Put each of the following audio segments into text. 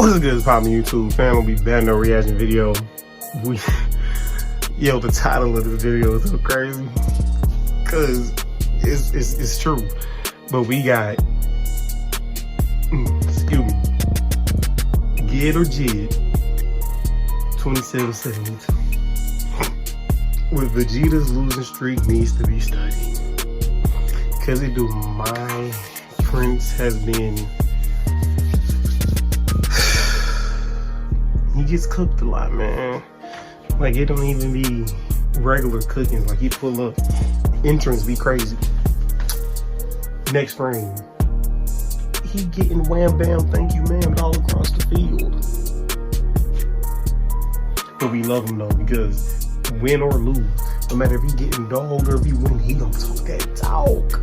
What's good? It's popping YouTube. Fam will be bad no reaction video. Yo, the title of this video is so crazy. Cause it's true. But we got excuse me. Gid or Jid 2772. With Vegeta's losing streak needs to be studied. Cause it do my prince has been, he gets cooked a lot, man. Like, it don't even be regular cooking. Like, he pull up, entrance be crazy. Next frame, he getting wham bam thank you ma'am all across the field. But we love him though, because win or lose, no matter if he getting dogged or if he win, he gonna talk that talk.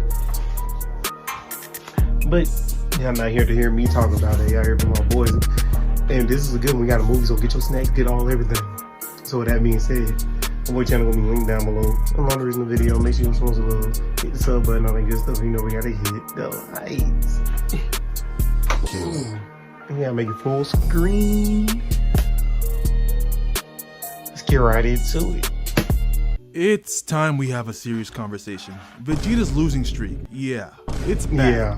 But y'all not here to hear me talk about it. Y'all here for my boys. And this is a good one. We got a movie, so get your snacks, get all everything. So with that being said, my boy channel gonna be linked down below. Along the reason the video, make sure you show us a love, hit the sub button, all that good stuff. You know we gotta hit the lights. We gotta make it full screen. Let's get right into it. It's time we have a serious conversation. Vegeta's losing streak, yeah, it's bad. Yeah.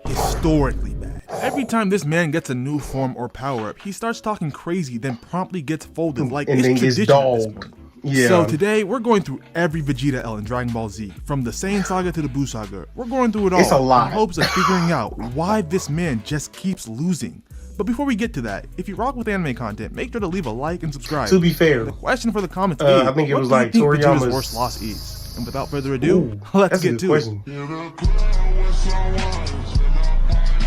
Historically bad. Every time this man gets a new form or power up, he starts talking crazy, then promptly gets folded like and it's then tradition gets at this dogged. point. Yeah. So today, we're going through every Vegeta L in Dragon Ball Z, from the Saiyan Saga to the Buu Saga. We're going through it all It's a lot. in hopes of figuring out why this man just keeps losing. But before we get to that, if you rock with anime content, make sure to leave a like and subscribe. To be fair, The question for the comments is, I think it was like what do you think Vegeta's Toriyama's worst loss is? And without further ado, let's that's a get good to question. it.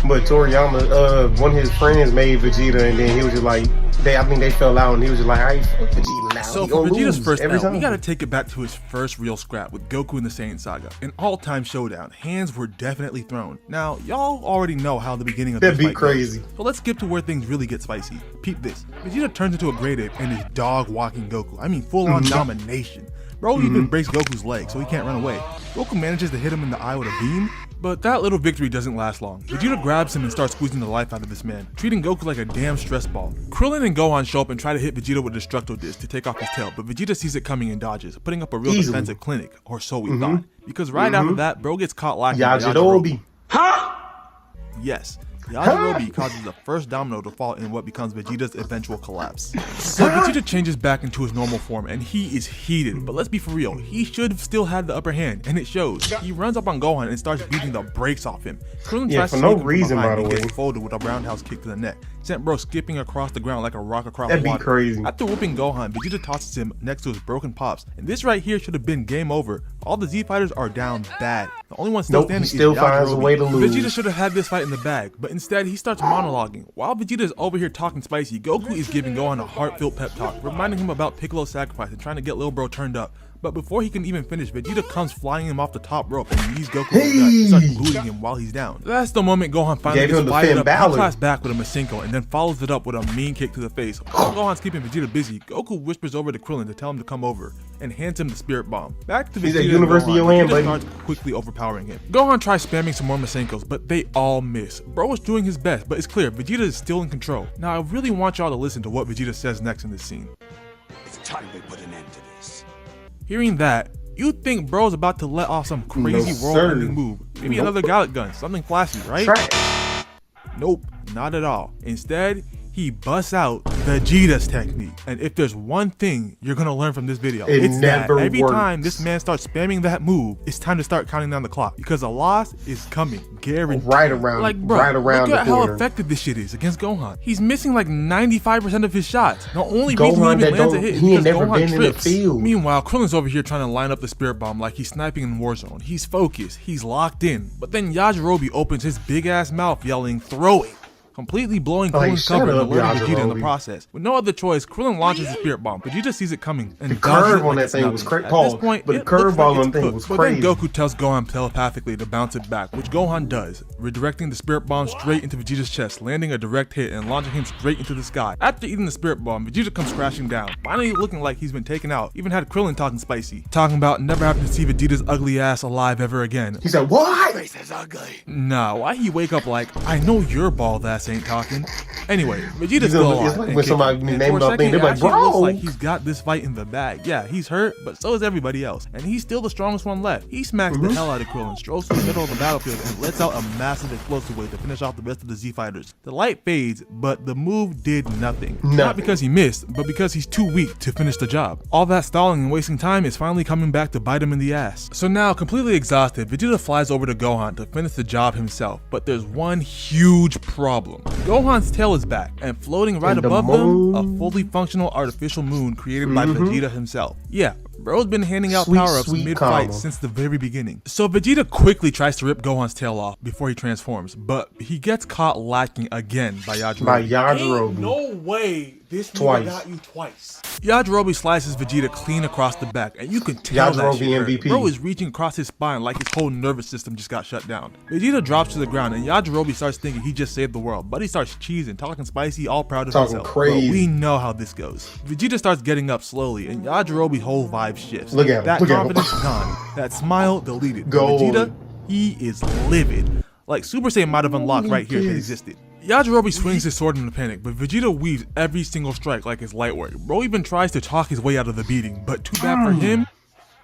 But Toriyama, one of his friends made Vegeta, and then he was just like, I think they fell out, and he was just like, I ain't fuck Vegeta now. So He for gonna Vegeta's lose first every L, time. we gotta take it back to his first real scrap with Goku in the Saiyan Saga. An all-time showdown. Hands were definitely thrown. Now, y'all already know how the beginning of That'd this be fight crazy. goes. So let's skip to where things really get spicy. Peep this. Vegeta turns into a great ape and is dog-walking Goku. I mean, full-on domination. Bro even breaks Goku's leg so he can't run away. Goku manages to hit him in the eye with a beam, but that little victory doesn't last long. Vegeta grabs him and starts squeezing the life out of this man, treating Goku like a damn stress ball. Krillin and Gohan show up and try to hit Vegeta with Destructo Disc to take off his tail, but Vegeta sees it coming and dodges, putting up a real defensive clinic, or so we thought. Because right after that, bro gets caught lacking by Yajirobe. Yes, Yajirobe causes the first domino to fall in what becomes Vegeta's eventual collapse. So Vegeta changes back into his normal form and he is heated, but let's be for real, he should have still had the upper hand, and it shows. He runs up on Gohan and starts beating the brakes off him. Krillin tries for to no sneak him from reason, behind by the and way. gets folded with a roundhouse kick to the neck, sent bro skipping across the ground like a rock across That'd be water. crazy. After whooping Gohan, Vegeta tosses him next to his broken pops, and this right here should have been game over. All the Z fighters are down bad. The only one still standing he still is finds a Yajirobe. way to lose. Vegeta should have had this fight in the bag, but instead he starts monologuing. While Vegeta is over here talking spicy, Goku is giving Gohan a heartfelt pep talk, reminding him about Piccolo's sacrifice and trying to get little bro turned up. But before he can even finish, Vegeta comes flying him off the top rope and knees Goku in the gut and starts booting him while he's down. That's the moment Gohan finally Gave him gets the fired Finn up. Balor. He claps back with a Masenko and then follows it up with a mean kick to the face. While Gohan's keeping Vegeta busy, Goku whispers over to Krillin to tell him to come over and hands him the Spirit Bomb. Back to He's Vegeta at and University Gohan, of Land, Vegeta buddy. starts quickly overpowering him. Gohan tries spamming some more Masenkos, but they all miss. Bro is doing his best, but it's clear Vegeta is still in control. Now I really want y'all to listen to what Vegeta says next in this scene. It's time we put an end to this. Hearing that, you'd think bro's about to let off some crazy No, world-ending move. Maybe another Gallic gun, something flashy, right? Trash. Nope, not at all. Instead, he busts out Vegeta's technique. And if there's one thing you're gonna learn from this video, it's that never every works. time this man starts spamming that move, it's time to start counting down the clock, because a loss is coming, guaranteed. Right around, Like, bro, right around look at the how corner. effective this shit is against Gohan. He's missing like 95% of his shots. The only Gohan reason he that even lands a don't- hit is he ain't because never Gohan been in the trips. field. Meanwhile, Krillin's over here trying to line up the Spirit Bomb like he's sniping in Warzone. He's focused, he's locked in. But then Yajirobe opens his big ass mouth yelling, "Throw it!" completely blowing Like, Krillin's shut cover and up, alerting Vegeta in the Yajirobe. process. With no other choice, Krillin launches the Spirit Bomb. Vegeta sees it coming and The dodges curve it on like that it's thing nothing. was crazy. At this point, But the it curve looks ball like on it's thing cooked. was But crazy. then Goku tells Gohan telepathically to bounce it back, which Gohan does, redirecting the Spirit Bomb straight into Vegeta's chest, landing a direct hit and launching him straight into the sky. After eating the Spirit Bomb, Vegeta comes crashing down, finally looking like he's been taken out. Even had Krillin talking spicy, talking about never having to see Vegeta's ugly ass alive ever again. He said, what? This is ugly. Nah, why he wake up like, I know your bald ass ain't talking. Anyway, Vegeta's still alive. It's like when somebody named up thing, they're like, bro. Looks bro. like he's got this fight in the bag. Yeah, he's hurt, but so is everybody else. And he's still the strongest one left. He smacks the hell out of Krillin, strolls to the middle of the battlefield, and lets out a massive explosive wave to finish off the rest of the Z fighters. The light fades, but the move did nothing. Not because he missed, but because he's too weak to finish the job. All that stalling and wasting time is finally coming back to bite him in the ass. So now, completely exhausted, Vegeta flies over to Gohan to finish the job himself, but there's one huge problem. Gohan's tail is back, and floating right above them, a fully functional artificial moon created by Vegeta himself. Yeah, bro's been handing out power-ups mid-fight since the very beginning. So Vegeta quickly tries to rip Gohan's tail off before he transforms, but he gets caught lacking again by Yajirobe. Ain't no way this nigga got you twice. Yajirobe slices Vegeta clean across the back, and you can tell that shit hurt. MVP. Bro is reaching across his spine like his whole nervous system just got shut down. Vegeta drops to the ground, and Yajirobe starts thinking he just saved the world, but he starts cheesing, talking spicy, all proud of himself. Crazy. But we know how this goes. Vegeta starts getting up slowly, and Yajirobe's whole vibe shifts. Look at him. That Look confidence gone. That smile deleted. Vegeta, he is livid. Like Super Saiyan might have unlocked right here if it existed. Yajirobe swings his sword in a panic, but Vegeta weaves every single strike like it's light work. Bro even tries to talk his way out of the beating, but too bad for him,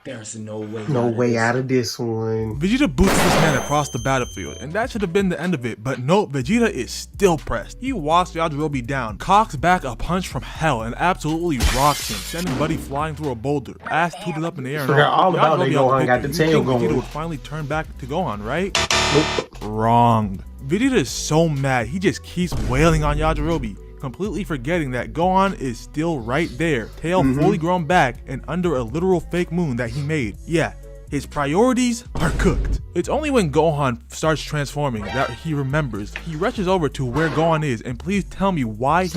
There's no way. No way out of this one. Vegeta boots this man across the battlefield, and that should have been the end of it, but nope, Vegeta is still pressed. He walks Yajirobe down, cocks back a punch from hell, and absolutely rocks him, sending Buddy flying through a boulder, ass tooted up in the air. And Forgot all about that Gohan got the tail going. Vegeta would finally turn back to Gohan, right? Nope. Wrong. Vegeta is so mad, he just keeps wailing on Yajirobe, completely forgetting that Gohan is still right there, tail fully grown back and under a literal fake moon that he made. Yeah, his priorities are cooked. It's only when Gohan starts transforming that he remembers. He rushes over to where Gohan is, and please tell me why he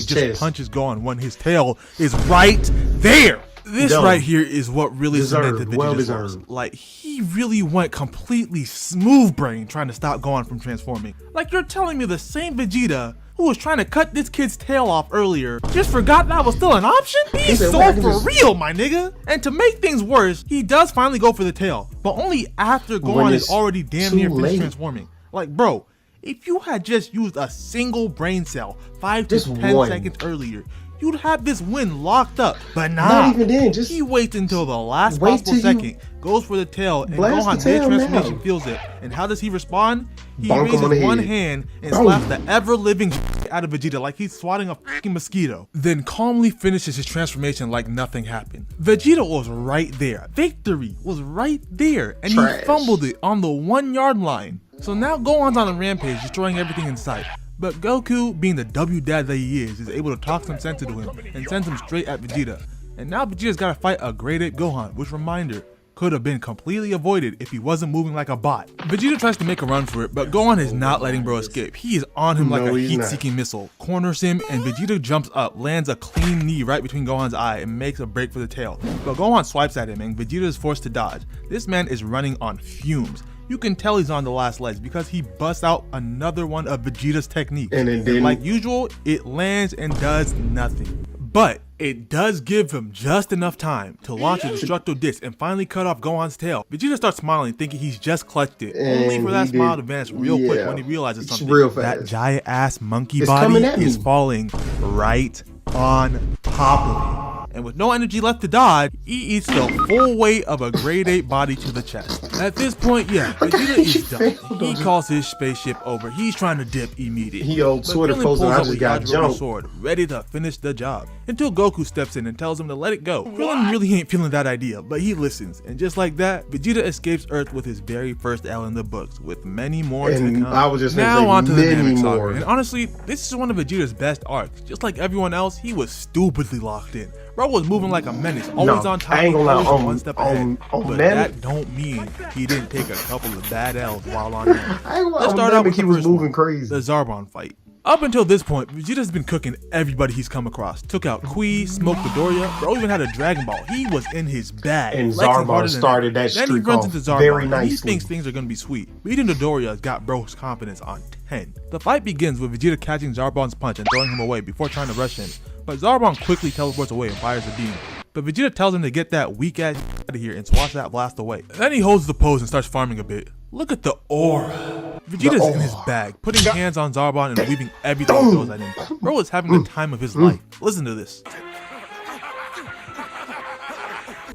just punches Gohan when his tail is right there. This right here is what really cemented Vegeta's loss. Like, he really went completely smooth brain trying to stop Gohan from transforming. Like, you're telling me the same Vegeta who was trying to cut this kid's tail off earlier just forgot that was still an option? He's so for real, my nigga. And to make things worse, he does finally go for the tail, but only after Gohan is already damn near finished transforming. Like, bro, if you had just used a single brain cell 5 to 10 seconds earlier, you'd have this win locked up. But nah, not even then, just he waits until the last possible second, goes for the tail, and Gohan mid-transformation feels it. And how does he respond? He raises one hand and slaps the ever-living out of Vegeta like he's swatting a fucking mosquito. Then calmly finishes his transformation like nothing happened. Vegeta was right there. Victory was right there. And he fumbled it on the 1 yard line. So now Gohan's on a rampage, destroying everything in sight. But Goku, being the W dad that he is able to talk some sense into him and sends him straight at Vegeta. And now Vegeta's gotta fight a grade 8 Gohan, which, reminder, could have been completely avoided if he wasn't moving like a bot. Vegeta tries to make a run for it, but Gohan is not letting bro escape. He is on him like a heat-seeking missile, corners him, and Vegeta jumps up, lands a clean knee right between Gohan's eye, and makes a break for the tail. But Gohan swipes at him, and Vegeta is forced to dodge. This man is running on fumes. You can tell he's on the last legs because he busts out another one of Vegeta's techniques. And like usual, it lands and does nothing. But it does give him just enough time to launch a destructo disc and finally cut off Gohan's tail. Vegeta starts smiling, thinking he's just clutched it, only for that smile to vanish real quick when he realizes something. That giant ass monkey body is falling right on top of him. And with no energy left to dodge, he eats the full weight of a grade 8 body to the chest. At this point, yeah, Vegeta is done. He calls his spaceship over. He's trying to dip immediately. He old Twitter post I just got jumped. Sword, ready to finish the job. Until Goku steps in and tells him to let it go. Krillin really ain't feeling that idea, but he listens. And just like that, Vegeta escapes Earth with his very first L in the books, with many more to come. I was just now on to the Namek Saga. And honestly, this is one of Vegeta's best arcs. Just like everyone else, he was stupidly locked in. Bro was moving like a menace, always on top, always one step ahead. But that don't mean he didn't take a couple of bad L's while on there. Let's start out with the first one, the Zarbon fight. Up until this point, Vegeta's been cooking everybody he's come across. Took out Kui, smoked Midoriya, bro even had a Dragon Ball. He was in his bag. And Zarbon started that streak. Then he runs into Zarbon, very nicely. He thinks things are gonna be sweet. Beating Midoriya's got bro's confidence on 10. The fight begins with Vegeta catching Zarbon's punch and throwing him away before trying to rush him. But Zarbon quickly teleports away and fires a beam. But Vegeta tells him to get that weak ass out of here and swats that blast away. Then he holds the pose and starts farming a bit. Look at the aura. Vegeta's in his bag, putting hands on Zarbon and weaving everything he throws at him. Bro is having the time of his life. Listen to this.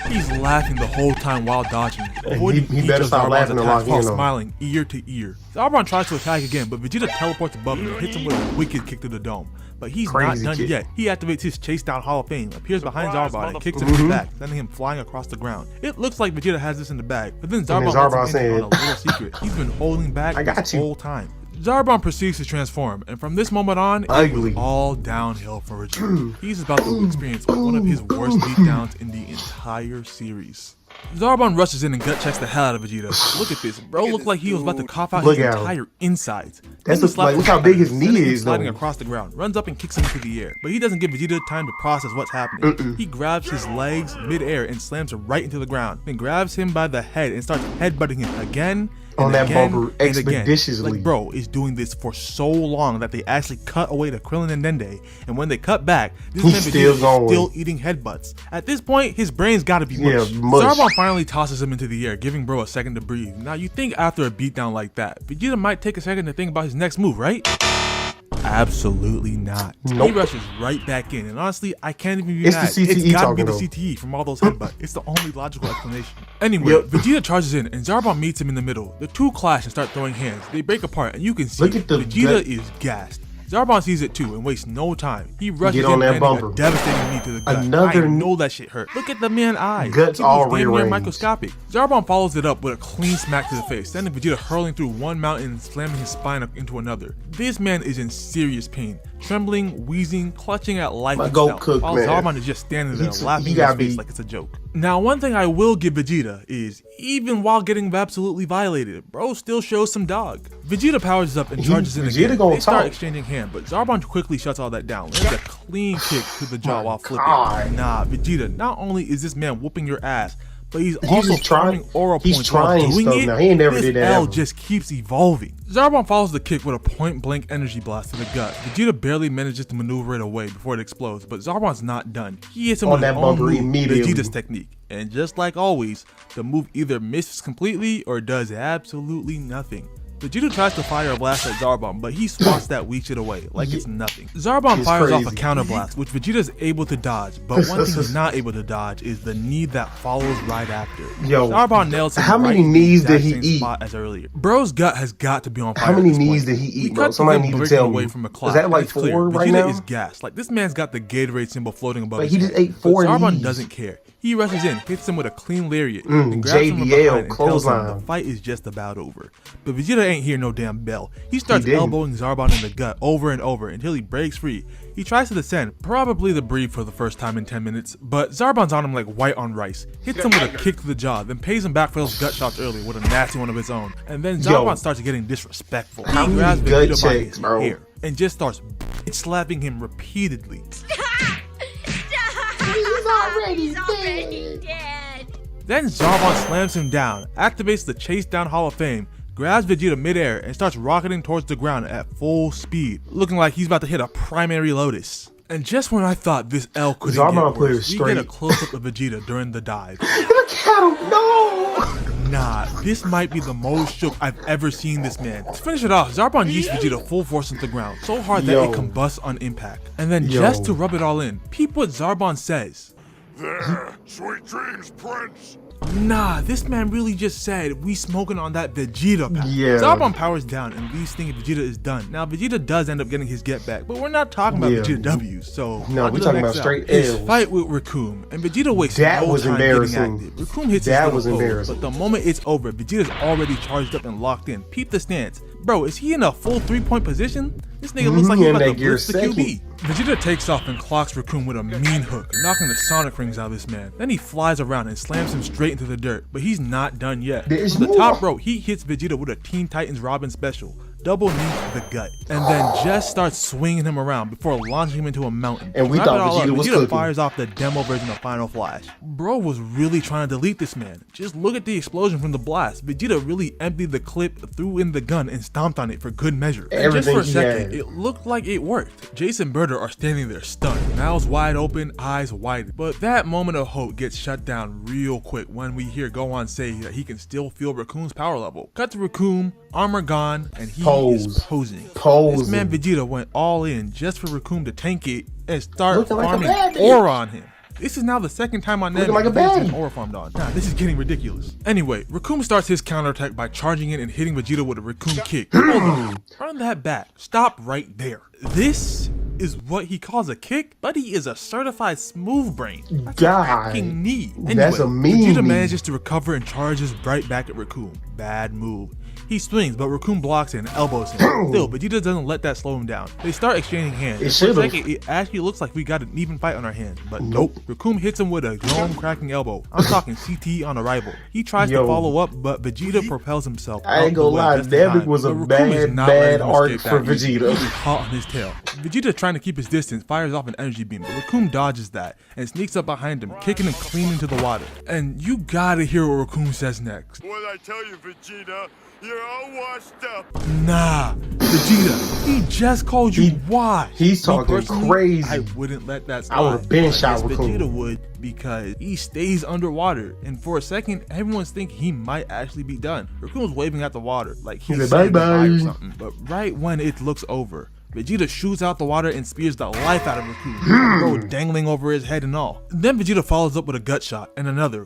He's laughing the whole time while dodging. He better stop laughing and lock in on him. Smiling ear to ear. Zarbon tries to attack again, but Vegeta teleports above him and hits him with a wicked kick to the dome. But he's not done yet. He activates his chase down Hall of Fame, appears behind Zarbon, and kicks him in the back, sending him flying across the ground. It looks like Vegeta has this in the bag, but then Zarbon lets him in on a little secret he's been holding back this whole time. Zarbon proceeds to transform, and from this moment on, it was all downhill for Vegeta. He's about to experience one of his worst beatdowns in the entire series. Zarbon rushes in and gut checks the hell out of Vegeta. Look at this, bro looked like he was about to cough out his entire insides. That's like, look how big his knee is, sliding across the ground, runs up and kicks him into the air. But he doesn't give Vegeta time to process what's happening. He grabs his legs mid-air and slams him right into the ground, then grabs him by the head and starts headbutting him again on that bumper expeditiously. Like, bro is doing this for so long that they actually cut away to Krillin and Dende, and when they cut back, this man Vegeta is still eating headbutts. At this point, his brain's gotta be mush. Zarbon finally tosses him into the air, giving bro a second to breathe. Now you think after a beatdown like that, Vegeta might take a second to think about his next move, right? Absolutely not. He rushes right back in, and honestly, I can't even be mad. It's gotta be the CTE from all those headbutts. It's the only logical explanation. Anyway, Vegeta charges in, and Zarbon meets him in the middle. The two clash and start throwing hands. They break apart, and you can see Vegeta is gassed. Zarbon sees it too and wastes no time. He rushes in, landing a devastating knee to the gut. I know that shit hurt. Look at the man's eyes. Guts all rearranged. Damn near microscopic. Zarbon follows it up with a clean smack to the face, sending Vegeta hurling through one mountain and slamming his spine up into another. This man is in serious pain, trembling, wheezing, clutching at life itself, while Zarbon is just standing there laughing in his face like it's a joke. Now, one thing I will give Vegeta is, even while getting absolutely violated, bro still shows some dog. Vegeta powers up and charges in again. They start exchanging hands, but Zarbon quickly shuts all that down. Lands a clean kick to the jaw while flipping. Nah, Vegeta, not only is this man whooping your ass, but he's also farming aura points while doing it. Now. He ain't never this did that L ever. just keeps evolving. Zarbon follows the kick with a point-blank energy blast to the gut. Vegeta barely manages to maneuver it away before it explodes, but Zarbon's not done. He hits him with his own move, Vegeta's technique. And just like always, the move either misses completely or does absolutely nothing. Vegeta tries to fire a blast at Zarbon, but he swats that weak shit away like it's nothing. Zarbon fires off a counter blast, which Vegeta is able to dodge, but one thing he's not able to dodge is the knee that follows right after. Zarbon nails him how many knees did he eat? Spot as earlier. Bro's gut has got to be on fire. How many knees did he eat, bro? Somebody need to tell me. Is that like 4 right now? Vegeta is gassed. Like, this man's got the Gatorade symbol floating above his head. He just ate 4 knees. Zarbon doesn't care. He rushes in, hits him with a clean lariat, and grabs him from behind and tells him the fight is just about over. But Vegeta ain't hear no damn bell. He starts elbowing Zarbon in the gut over and over until he breaks free. He tries to descend, probably to breathe for the first time in 10 minutes, but Zarbon's on him like white on rice. Hits him with a kick to the jaw, then pays him back for those gut shots earlier with a nasty one of his own. And then Zarbon starts getting disrespectful. He grabs Vegeta by his hair and just starts slapping him repeatedly. He's already dead. Then Zarbon slams him down, activates the Chase Down Hall of Fame, grabs Vegeta midair, and starts rocketing towards the ground at full speed, looking like he's about to hit a primary lotus. And just when I thought this L couldn't get worse, we get a close-up of Vegeta during the dive. Look at him, no! Nah, this might be the most shook I've ever seen this man. To finish it off, Zarbon yeets Vegeta full force into the ground, so hard that it combusts on impact. And then just to rub it all in, peep what Zarbon says. There, sweet dreams, Prince. Nah, this man really just said we smoking on that Vegeta pack. Zarbon powers down and leaves thinking Vegeta is done. Now Vegeta does end up getting his get back, but we're not talking about Vegeta W's, so no, we're talking about straight L's. His fight with Recoome, and Vegeta wastes no time getting active. Recoome hits his little but the moment it's over, Vegeta's already charged up and locked in. Peep the stance. Bro, is he in a full 3-point position? This nigga looks like he's about to blitz the QB. Vegeta takes off and clocks Recoome with a mean hook, knocking the sonic rings out of this man. Then he flies around and slams him straight into the dirt, but he's not done yet. From the top rope, he hits Vegeta with a Teen Titans Robin special, double knee to the gut, and then just starts swinging him around before launching him into a mountain. And we Wrap it thought all up, Vegeta was Vegeta cooking. fires off the demo version of Final Flash. Bro was really trying to delete this man. Just look at the explosion from the blast. Vegeta really emptied the clip, threw in the gun, and stomped on it for good measure. And just for a second, it looked like it worked. Jace and Berta are standing there stunned, mouths wide open, eyes wide. But that moment of hope gets shut down real quick when we hear Gohan say that he can still feel Raccoon's power level. Cut to Raccoon, armor gone, and he is posing. This man Vegeta went all in just for Raccoon to tank it and start farming aura on him. This is now the second time on Namek that he's been aura farmed on. Nah, this is getting ridiculous. Anyway, Raccoon starts his counterattack by charging in and hitting Vegeta with a Raccoon kick. Hold on, run that back. Stop right there. This is what he calls a kick? Buddy is a certified smooth brain. That's a fucking knee. Anyway, that's a mean Vegeta knee. manages to recover and charges right back at Raccoon. Bad move. He swings, but Raccoon blocks it and elbows him. Still, Vegeta doesn't let that slow him down. They start exchanging hands. For a second, it actually looks like we got an even fight on our hands, but nope. Raccoon hits him with a dome-cracking elbow. I'm talking CT on arrival. He tries to follow up, but Vegeta propels himself. I ain't gonna lie, Namek was a bad arc for Vegeta. He was caught on his tail. Vegeta, trying to keep his distance, fires off an energy beam, but Raccoon dodges that and sneaks up behind him, kicking him clean into the water. And you gotta hear what Raccoon says next. What I tell you, Vegeta? You're all washed up. Nah, Vegeta, he just called you washed. He's talking crazy. I wouldn't let that slide. I would have been shot Vegeta Raccoon. would, because he stays underwater, and for a second, everyone's thinking he might actually be done. Raccoon was waving at the water like he's saying goodbye or something. But right when it looks over, Vegeta shoots out the water and spears the life out of Raccoon, bro dangling over his head and all. Then Vegeta follows up with a gut shot, and another,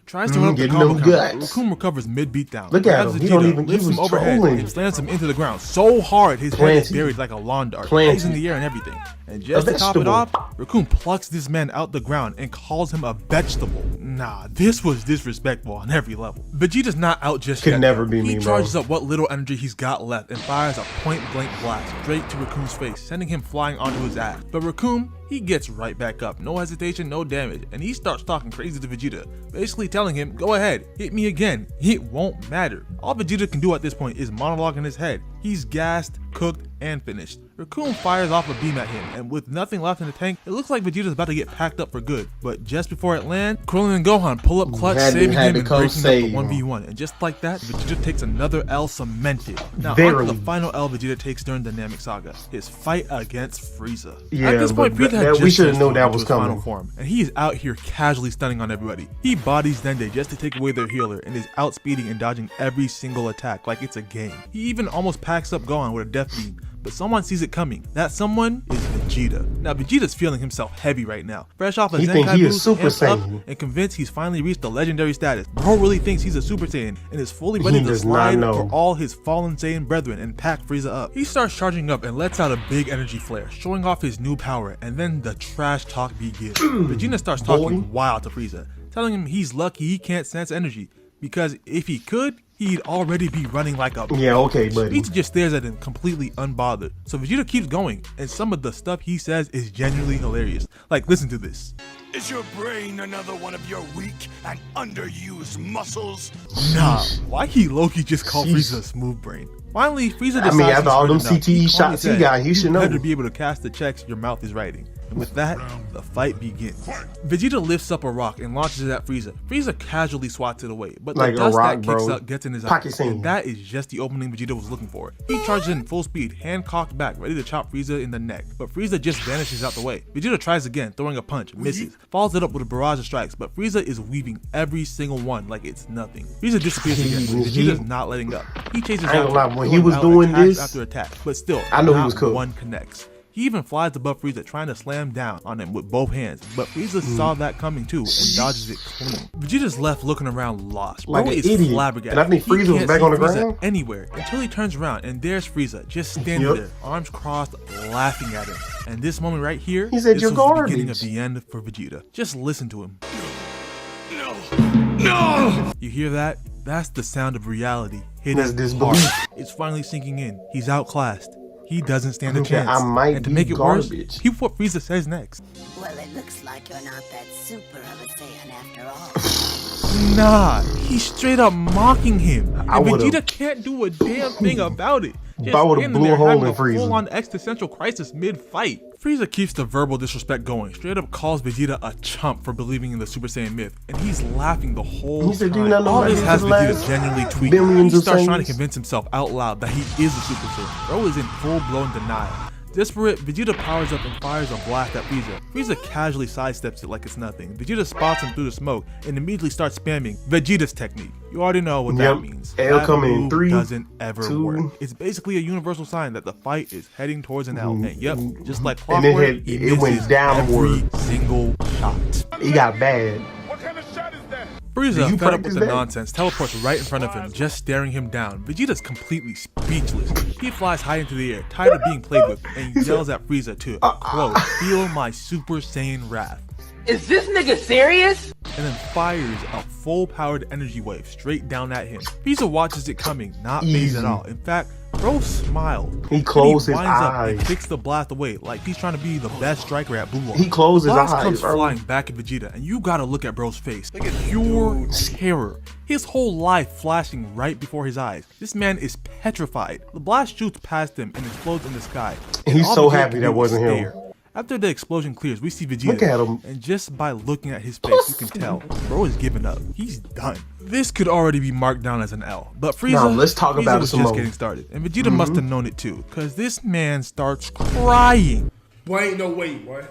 tries to run up the combo counter. Raccoon recovers mid-beatdown, Look at him, he don't even, he lifts him was overhead, trolling. and slams him into the ground so hard his head is buried like a lawn dart, plays in the air and everything. And just to top it off, Raccoon plucks this man out the ground and calls him a vegetable. Nah, this was disrespectful on every level. Vegeta's not out just yet. Could never be me, He charges up what little energy he's got left and fires a point-blank blast straight to Raccoon's face, sending him flying onto his ass. But Raccoon, he gets right back up, no hesitation, no damage, and he starts talking crazy to Vegeta, basically telling him, go ahead, hit me again, it won't matter. All Vegeta can do at this point is monologue in his head. He's gassed, cooked, and finished. Raccoon fires off a beam at him, and with nothing left in the tank, it looks like Vegeta's about to get packed up for good. But just before it lands, Krillin and Gohan pull up clutch, saving him and breaking up the 1v1. And just like that, Vegeta takes another L cemented. Now on to the final L Vegeta takes during the Namek Saga, his fight against Frieza. At this point, Frieza had just transformed into his final form, and he is out here casually stunning on everybody. He bodies Dende just to take away their healer, and is outspeeding and dodging every single attack like it's a game. He even almost packs up Gohan with a death beam, but someone sees it coming. That someone is Vegeta. Now Vegeta's feeling himself heavy right now, fresh off a Zenkai boost, amped up, and convinced he's finally reached the legendary status. Bro really thinks he's a Super Saiyan and is fully ready to slide for all his fallen Saiyan brethren and pack Frieza up. He starts charging up and lets out a big energy flare, showing off his new power, and then the trash talk begins. Vegeta starts talking wild to Frieza, telling him he's lucky he can't sense energy, because if he could, he'd already be running like a buddy. Vegeta just stares at him completely unbothered. So Vegeta keeps going, and some of the stuff he says is genuinely hilarious. Like, listen to this. Is your brain another one of your weak and underused muscles? Nah, why he low-key just called Frieza a smooth brain? Finally, Frieza decides after all them CTE shots he got, he should know. Better be able to cast the checks your mouth is writing. And with that, the fight begins. Vegeta lifts up a rock and launches it at Frieza. Frieza casually swats it away, but the dust that kicks up gets in his eyes, and that is just the opening Vegeta was looking for. He charges in full speed, hand cocked back, ready to chop Frieza in the neck, but Frieza just vanishes out the way. Vegeta tries again, throwing a punch, misses, follows it up with a barrage of strikes, but Frieza is weaving every single one like it's nothing. Frieza disappears again, but Vegeta's not letting up. He chases after when he was doing this after attack, but still, I know he was cooked. One connects. He even flies above Frieza, trying to slam down on him with both hands, but Frieza saw that coming too and dodges it clean. Vegeta's left looking around lost. Like Bro an is idiot. flabbergasted. And I think Frieza was back on the ground anywhere until he turns around and there's Frieza just standing there, arms crossed, laughing at him. And this moment right here, he said, this was the beginning of the end for Vegeta. Just listen to him. No! You hear that? That's the sound of reality hitting hard. It's finally sinking in. He's outclassed. He doesn't stand a chance. And to make it worse, here's what Frieza says next. Well, it looks like you're not that super of a Saiyan after all. Nah, he's straight up mocking him. And Vegeta can't do a damn thing about it. If I would've blew a hole in Frieza. Full-on existential crisis mid-fight. Frieza keeps the verbal disrespect going, straight up calls Vegeta a chump for believing in the Super Saiyan myth, and he's laughing the whole He said, time. "Do not know All about this this has Vegeta last genuinely tweaking. billions He of starts trying to Saiyans." convince himself out loud that he is a Super Saiyan. Bro is in full-blown denial. Desperate, Vegeta powers up and fires a blast at Frieza. Frieza casually sidesteps it like it's nothing. Vegeta spots him through the smoke and immediately starts spamming Vegeta's technique. You already know what that means. L That coming in move 3, doesn't ever 2. work. It's basically a universal sign that the fight is heading towards an L. And yep, just like And clockwork, it went downward. every single shot. He got bad. Frieza, you fed up practice with the that? nonsense, teleports right in front of him, just staring him down. Vegeta's completely speechless. He flies high into the air, tired of being played with, and yells at Frieza to, quote, "Feel my Super Saiyan wrath." Is this nigga serious? And then fires a full-powered energy wave straight down at him. Frieza watches it coming, not phased at all. In fact, bro smiled. He closed his winds up eyes. and kicks the blast away like he's trying to be the best striker at Blue Lock. He closed his Blast eyes, comes bro. flying back at Vegeta, and you gotta look at bro's face. Look at pure terror. His whole life flashing right before his eyes. This man is petrified. The blast shoots past him and explodes in the sky. And he's all so Vegeta happy can that do is wasn't him. stare. After the explosion clears, we see Vegeta. Look at him. And just by looking at his face, you can tell bro is giving up. He's done. This could already be marked down as an L, but Frieza, Now, let's talk Frieza about it was some just more. getting started, and Vegeta must have known it too, cause this man starts crying. Boy, ain't no way, boy.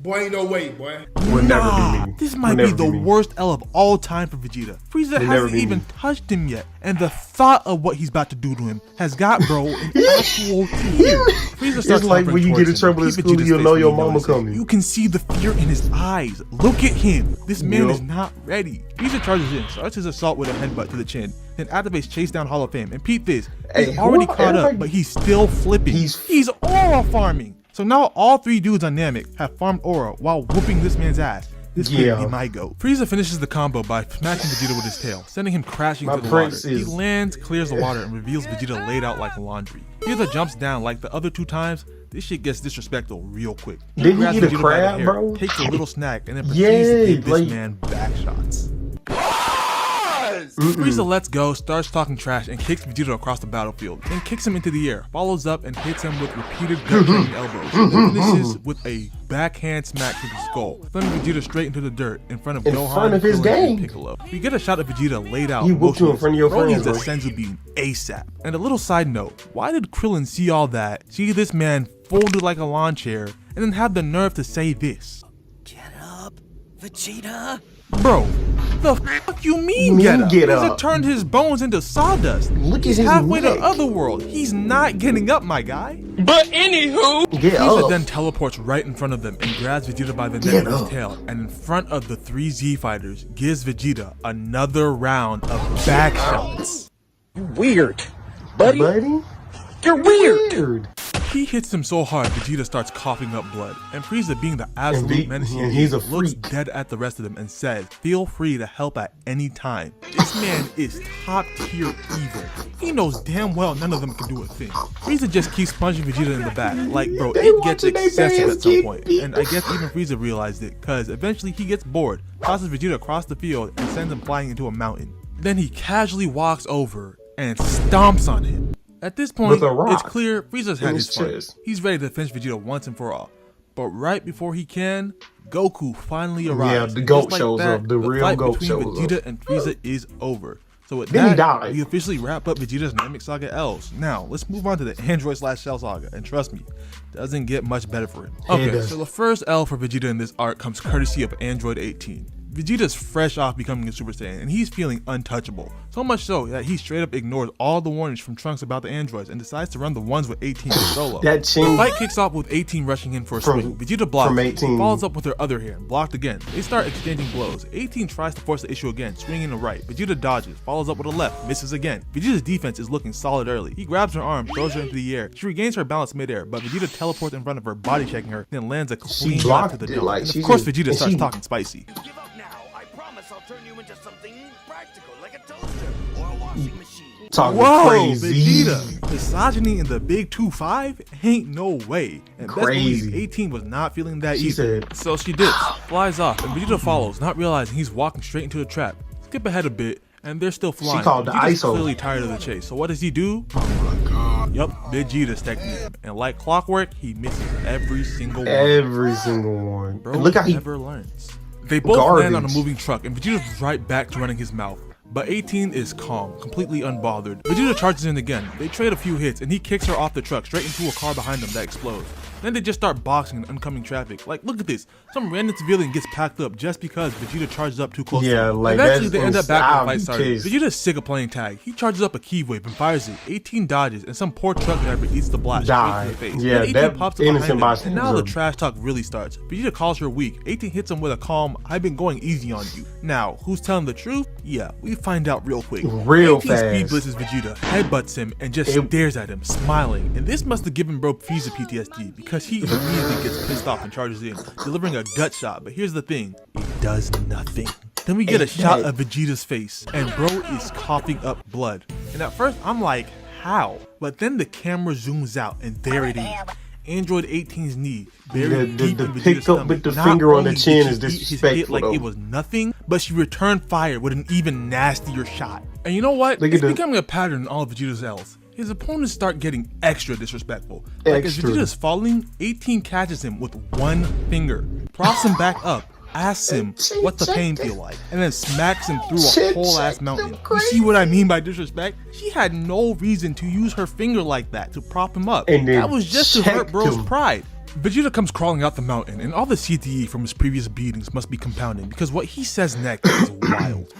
Boy, ain't no way, boy. Would never be me. This might Would be never the me. worst L of all time for Vegeta. Frieza never hasn't be even me. touched him yet, and the thought of what he's about to do to him has got bro in actual tears. Frieza starts It's like when you get in towards him. trouble in Keep school, Vegeta's you'll face know when your you mama notice it. coming. You can see the fear in his eyes. Look at him. This man Yup. is not ready. Frieza charges in, starts his assault with a headbutt to the chin, then activates Chase Down Hall of Fame. And peep this, he's Hey, already who- caught up, everybody- but he's still flipping. He's aura farming. So now all three dudes on Namek have farmed aura while whooping this man's ass. This could Yeah. be my go. Frieza finishes the combo by smashing Vegeta with his tail, sending him crashing My into the water. prince He is- lands, clears the water, and reveals Vegeta laid out like laundry. Frieza jumps down like the other two times. This shit gets disrespectful real quick. Didn't he grabs get a Vegeta by the crab, hair, bro? Takes a little snack, and then proceeds Yeah, to give this like- man back shots. Frieza lets go, starts talking trash, and kicks Vegeta across the battlefield. Then kicks him into the air, follows up and hits him with repeated gut-wrenching elbows. Then finishes with a backhand smack to the skull, throwing Vegeta straight into the dirt in front of In Gohan, front of his Krillin, and gang. Piccolo. We get a shot of Vegeta laid out. He whooped you in front of your motionless. friends, Bro bro. needs a Senzu beam ASAP. And a little side note, why did Krillin see all that, see this man folded like a lawn chair, and then have the nerve to say this? Get up, Vegeta. Bro, the fuck you mean Mean get get up? Frieza up. turned his bones into sawdust. Look at He's his halfway to neck. Otherworld. He's not getting up, my guy. But anywho, Get Frieza up. then teleports right in front of them and grabs Vegeta by the neck Get with his up. tail, and in front of the three Z fighters, gives Vegeta another round of back shots. weird. Buddy, Buddy? you're weird. Weird. He hits him so hard, Vegeta starts coughing up blood, and Frieza, being the absolute menace he and he's a is, looks freak. dead at the rest of them and says, "Feel free to help at any time." This man is top tier evil. He knows damn well none of them can do a thing. Frieza just keeps punching Vegeta in the back, like bro, They it gets watching they excessive fans at some get point, beat. and I guess even Frieza realized it, cause eventually he gets bored, tosses Vegeta across the field, and sends him flying into a mountain. Then he casually walks over and stomps on him. At this point, With a rock it's clear Frieza's had in his his fun. chest. He's ready to finish Vegeta once and for all. But right before he can, Goku finally arrives. Yeah, the And goat just like shows that, up. The real fight goat between shows Vegeta up. and Frieza is over. So with Then he that, died. we officially wrap up Vegeta's Namek Saga Ls. Now, let's move on to the Android/Cell Saga. And trust me, doesn't get much better for him. It Okay, does. so the first L for Vegeta in this arc comes courtesy of Android 18. Vegeta's fresh off becoming a Super Saiyan, and he's feeling untouchable. So much so that he straight up ignores all the warnings from Trunks about the androids and decides to run the ones with 18 solo. That The chin. fight kicks off with 18 rushing in for a From- swing. Vegeta blocks, from 18. follows up with her other hand, blocked again. They start exchanging blows. 18 tries to force the issue again, swinging to right. Vegeta dodges, follows up with a left, misses again. Vegeta's defense is looking solid early. He grabs her arm, throws her into the air. She regains her balance midair, but Vegeta teleports in front of her, body checking her, then lands a clean shot blocked to the it, dome. like, And she of course, just- Vegeta and starts she- talking spicy. Give up now. I promise I'll turn you into something practical, like a toaster or a washing machine. Talking Whoa, crazy. Vegeta! Misogyny in the big 2-5? Ain't no way. And best believe Crazy. 18 was not feeling that She either. said- So she dips, flies off, and Vegeta follows, not realizing he's walking straight into a trap. Skip ahead a bit, and they're still flying. called the Vegeta's ISO. clearly tired of the chase. So what does he do? Yup, Vegeta's technique. And like clockwork, he misses every single one. Every single one. Bro And look how he never learns. They both land on a moving truck, and Vegeta's right back to running his mouth. But 18 is calm, completely unbothered. Vegeta charges in again. They trade a few hits, and he kicks her off the truck straight into a car behind them that explodes. Then they just start boxing in oncoming traffic. Like, look at this. Some random civilian gets packed up just because Vegeta charges up too close to him. like eventually, that's they end up back in the fight started. case. Vegeta's sick of playing tag. He charges up a key wave and fires it. 18 dodges, and some poor truck driver eats the blast straight to the face. Yeah, Then 18 that pops up innocent behind him, and now the bystander. trash talk really starts. Vegeta calls her weak. 18 hits him with a calm, "I've been going easy on you." Now, who's telling the truth? Yeah, we find out real quick. Real 18 fast. speed blitzes Vegeta, headbutts him, and just stares at him, smiling. And this must have given bro Frieza PTSD, because he immediately gets pissed off and charges in, delivering a gut shot. But here's the thing, it does nothing. Then we get a shot of Vegeta's face, and bro is coughing up blood. And at first I'm like, how? But then the camera zooms out, and there it is. Android 18's knee, buried deep in Vegeta's pick up stomach. with the Not finger on the only chin did is she eat his hit disrespectful, like though. it was nothing, but she returned fire with an even nastier shot. And you know what? Look at It's the- becoming a pattern in all of Vegeta's Ls. His opponents start getting extra disrespectful. Like as Extra. Vegeta is falling, 18 catches him with one finger, props him back up, asks him what the pain feel like, and then smacks him through a whole ass mountain. You see what I mean by disrespect? She had no reason to use her finger like that to prop him up. And then That was just to hurt checked bro's him. pride. Vegeta comes crawling out the mountain, and all the CTE from his previous beatings must be compounding, because what he says next is wild.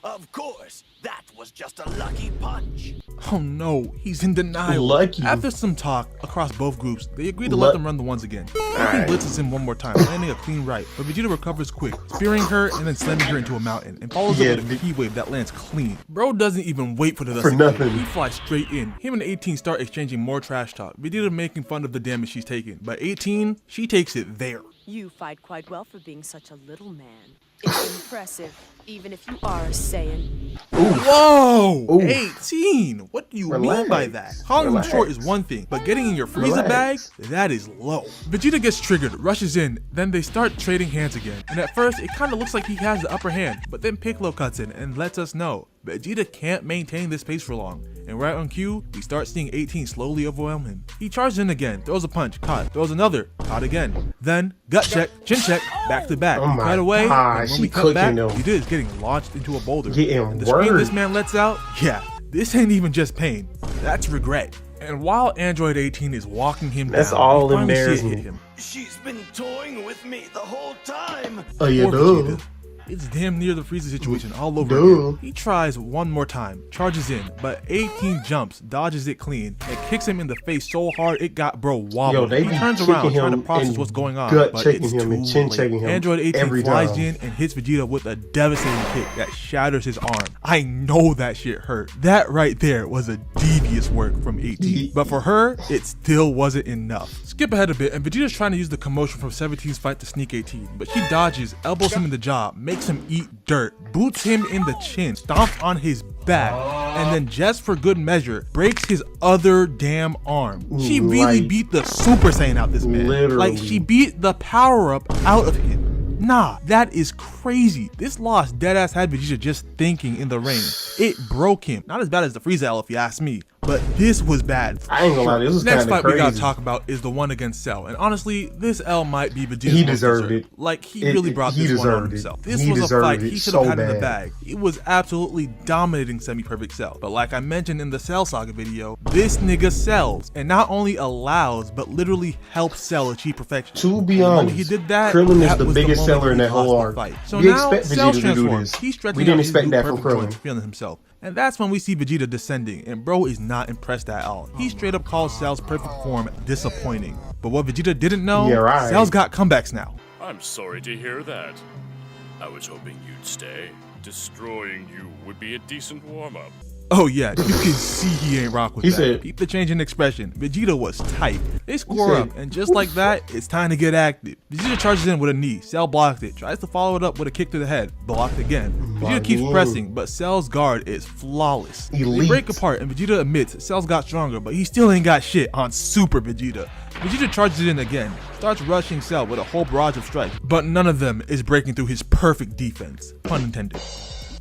Of course, that was just a lucky punch. Oh no, he's in denial. Lucky. After some talk across both groups, they agree to let them run the ones again. Everything blitzes him one more time, landing a clean right, but Vegeta recovers quick, spearing her and then slamming her into a mountain, and follows it with a key wave that lands clean. Bro doesn't even wait for the dust to clear. nothing. He flies straight in. Him and 18 start exchanging more trash talk, Vegeta making fun of the damage she's taking, but 18, she takes it there. You fight quite well for being such a little man. It's impressive, even if you are a Saiyan. Whoa! Ooh. 18! What do you mean by that? Calling him short is one thing, but getting in your Frieza bag, that is low. Vegeta gets triggered, rushes in, then they start trading hands again. And at first, it kinda looks like he has the upper hand, but then Piccolo cuts in and lets us know Vegeta can't maintain this pace for long. And right on cue, we start seeing 18 slowly overwhelm him. He charges in again, throws a punch, caught, throws another, caught again. Then, gut check, chin check, back to back. Oh He my cut away, God, and when she we cut back, cooking them. Vegeta is getting launched into a boulder. Getting And the scream word. this man lets out, yeah, this ain't even just pain, that's regret. And while Android 18 is walking him That's down, all we finally see it embarrassing. hit him. She's been toying with me the whole time. Oh yeah, Poor duh. Vegeta. It's damn near the Frieza situation all over Duh. again. He tries one more time, charges in, but 18 jumps, dodges it clean, and kicks him in the face so hard it got bro wobbling. Yo, they He be turns kicking around trying to him process and what's going on, gut but checking it's him too and chin late. checking him Android 18 every flies time. in and hits Vegeta with a devastating kick that shatters his arm. I know that shit hurt. That right there was a devious work from 18. But for her, it still wasn't enough. Skip ahead a bit, and Vegeta's trying to use the commotion from 17's fight to sneak 18, but she dodges, elbows him in the jaw, makes him eat dirt, boots him in the chin, stomps on his back, and then just for good measure, breaks his other damn arm. She really Like, beat the Super Saiyan out this man. literally. Like, she beat the power up out of him. Nah, that is crazy. This loss deadass had Vegeta just thinking in the ring. It broke him. Not as bad as the Frieza L if you ask me, but this was bad. I ain't gonna lie, this was Next kinda fight we gotta crazy. talk about is the one against Cell, and honestly, this L might be Vegeta's He most deserved deserved. it. Like, he really brought he this one on deserved it. himself. This He was a deserved fight it he should have so had in the bad. bag. It was absolutely dominating semi-perfect Cell, but like I mentioned in the Cell Saga video, this nigga sells, and not only allows, but literally helps Cell achieve perfection. To be And the moment honest, he did that, Krillin is that the was biggest moment seller in he that whole lost the arc. fight. So We now, expect Cell's Vegeta to do transformed. this. He's stretching We didn't out his expect new that from perfect joints, Krillin. feeling himself. And that's when we see Vegeta descending, and bro is not impressed at all. He straight up calls Cell's perfect form disappointing. But what Vegeta didn't know, Yeah, right. Cell's got comebacks now. I'm sorry to hear that. I was hoping you'd stay. Destroying you would be a decent warm-up. Oh yeah, you can see he ain't rock with He that. said- Peep the change in expression. Vegeta was tight. They score said- up, and just like that, it's time to get active. Vegeta charges in with a knee. Cell blocked it. Tries to follow it up with a kick to the head. Blocked again. Vegeta keeps Again. pressing, but Cell's guard is flawless. They Elite. break apart, and Vegeta admits Cell's got stronger, but he still ain't got shit on Super Vegeta. Vegeta charges in again, starts rushing Cell with a whole barrage of strikes, but none of them is breaking through his perfect defense. Pun intended.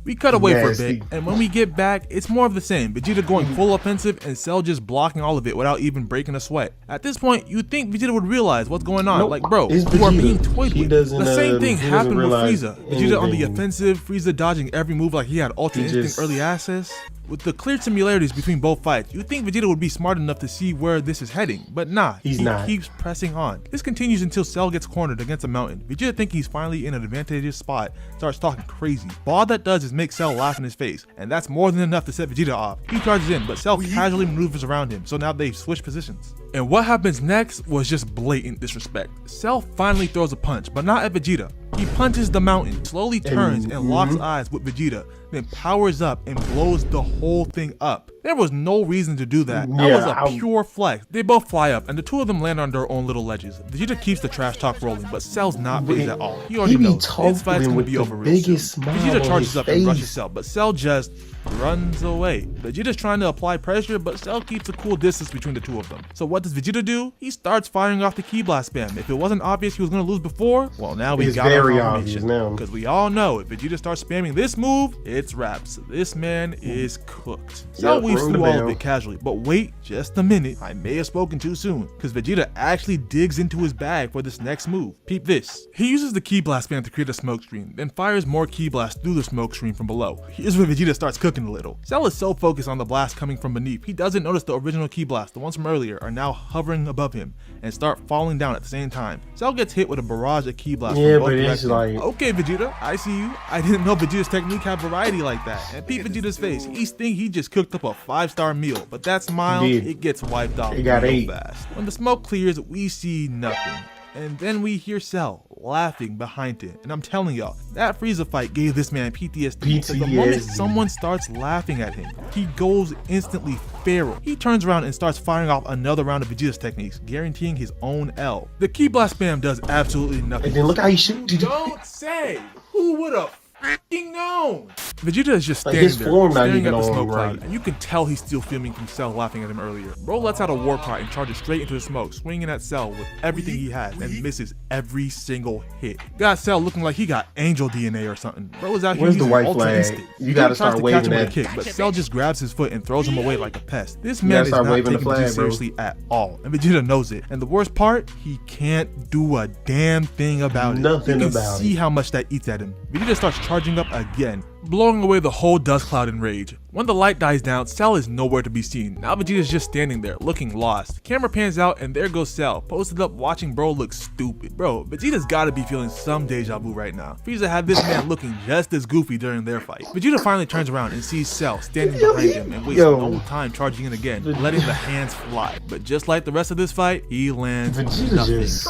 We cut away for a Nasty. bit, and when we get back, it's more of the same. Vegeta going full offensive and Cell just blocking all of it without even breaking a sweat. At this point, you'd think Vegeta would realize what's going on. Nope. Like, bro, It's you are Vegeta. being toyed He with. doesn't, The same thing he doesn't happened with realize Frieza. Vegeta on the anything. offensive, Frieza dodging every move like he had ultra He instinct just- early access. With the clear similarities between both fights, you'd think Vegeta would be smart enough to see where this is heading, but nah, He's he not. keeps pressing on. This continues until Cell gets cornered against a mountain. Vegeta thinks he's finally in an advantageous spot, starts talking crazy. But all that does is make Cell laugh in his face, and that's more than enough to set Vegeta off. He charges in, but Cell casually maneuvers around him, so now they switch positions. And what happens next was just blatant disrespect. Cell finally throws a punch, but not at Vegeta. He punches the mountain, slowly turns and locks eyes with Vegeta, then powers up and blows the whole thing up. There was no reason to do that. That was a pure flex. They both fly up, and the two of them land on their own little ledges. Vegeta keeps the trash talk rolling, but Cell's not pleased at all. He already be knows this fight's talking gonna with be the over real soon. biggest smile Vegeta on charges his up and rushes face. Cell, but Cell just runs away. Vegeta's trying to apply pressure, but Cell keeps a cool distance between the two of them. So what does Vegeta do? He starts firing off the Ki Blast spam. If it wasn't obvious he was gonna lose before, well now we It's got our very confirmation. obvious now. Because we all know if Vegeta starts spamming this move, it's wraps. This man is cooked. Cell Yep, weaves ring the through all of bell. it casually, but wait just a minute. I may have spoken too soon, because Vegeta actually digs into his bag for this next move. Peep this. He uses the Ki Blast spam to create a smoke screen, then fires more Ki Blast through the smoke screen from below. Here's where Vegeta starts cooking a little. Cell is so focused on the blast coming from beneath, he doesn't notice the original Ki Blast, the ones from earlier, are now hovering above him and start falling down at the same time. Cell gets hit with a barrage of Ki Blast Yeah, from both but it's directions. like- Okay, Vegeta, I see you. I didn't know Vegeta's technique had variety like that. And peep Vegeta's face. He's thinking he just cooked up a 5-star meal, but that smile, He did. it gets wiped off It got real 8. fast. When the smoke clears, we see nothing. And then we hear Cell laughing behind it. And I'm telling y'all, that Frieza fight gave this man PTSD. Because the moment PTSD. someone starts laughing at him, he goes instantly feral. He turns around and starts firing off another round of Vegeta's techniques, guaranteeing his own L. The Ki Blast spam does absolutely nothing. And then look how he shoots. Don't say! Who would have f***ing known? Vegeta is just Like, standing his there, form not staring even at the on smoke right. cloud, and you can tell he's still fuming from Cell laughing at him earlier. Bro lets out a war cry and charges straight into the smoke, swinging at Cell with everything he has and misses every single hit. Got Cell looking like he got angel DNA or something. Bro is out here Where's the using white ultra flag? instinct. You Vegeta gotta tries start to waving catch him with a that. kick, but Cell just grabs his foot and throws him away like a pest. This gotta man is start not waving taking the flag, Vegeta bro. seriously at all, and Vegeta knows it. And the worst part, he can't do a damn thing about it. Nothing You can about see it. how much that eats at him. Vegeta starts charging up again, blowing away the whole dust cloud in rage. When the light dies down, Cell is nowhere to be seen. Now Vegeta's just standing there, looking lost. Camera pans out and there goes Cell, posted up watching bro look stupid. Bro, Vegeta's gotta be feeling some deja vu right now. Frieza had this man looking just as goofy during their fight. Vegeta finally turns around and sees Cell standing behind him and wastes no time charging in again, letting the hands fly. But just like the rest of this fight, he lands Vegeta nothing. just...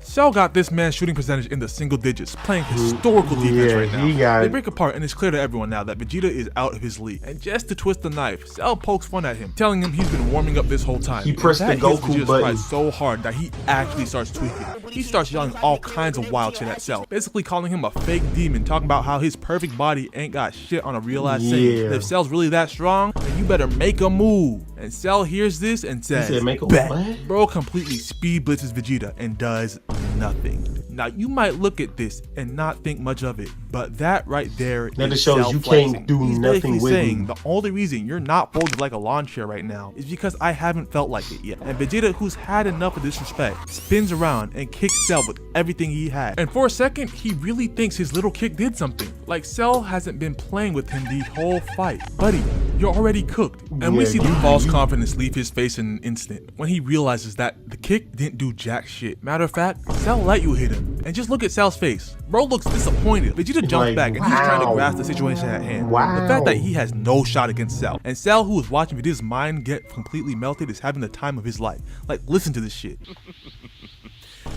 Cell got this man's shooting percentage in the single digits, playing historical defense Yeah, right now. he got They it. break apart and it's clear to everyone now that Vegeta is out of his league. And just to twist the knife, Cell pokes fun at him, telling him he's been warming up this whole time. He pressed And the that hits Goku Vegeta's button. pride so hard that he actually starts tweaking. He starts yelling all kinds of wild shit at Cell, basically calling him a fake demon, talking about how his perfect body ain't got shit on a real ass Saiyan. Yeah. And if Cell's really that strong, then you better make a move. And Cell hears this and says, said, "Make a "Bet." what? Bro completely speed blitzes Vegeta and does nothing. Now you might look at this and not think much of it, but that right there That is just shows Cell you can't flexing. do He's nothing basically with saying me. the only reason you're not folded like a lawn chair right now is because I haven't felt like it yet. And Vegeta, who's had enough of disrespect, spins around and kicks Cell with everything he had. And for a second, he really thinks his little kick did something. Like Cell hasn't been playing with him the whole fight. Buddy, you're already cooked. And we Yeah, see the you- false confidence leave his face in an instant when he realizes that the kick didn't do jack shit. Matter of fact, Cell let you hit him. And just look at Cell's face. Bro looks disappointed. Vegeta jumps Like, back and he's trying to wow. grasp the situation at hand. Wow. The fact that he has no shot against Cell. And Cell, who is watching Vegeta's mind get completely melted, is having the time of his life. Like, listen to this shit.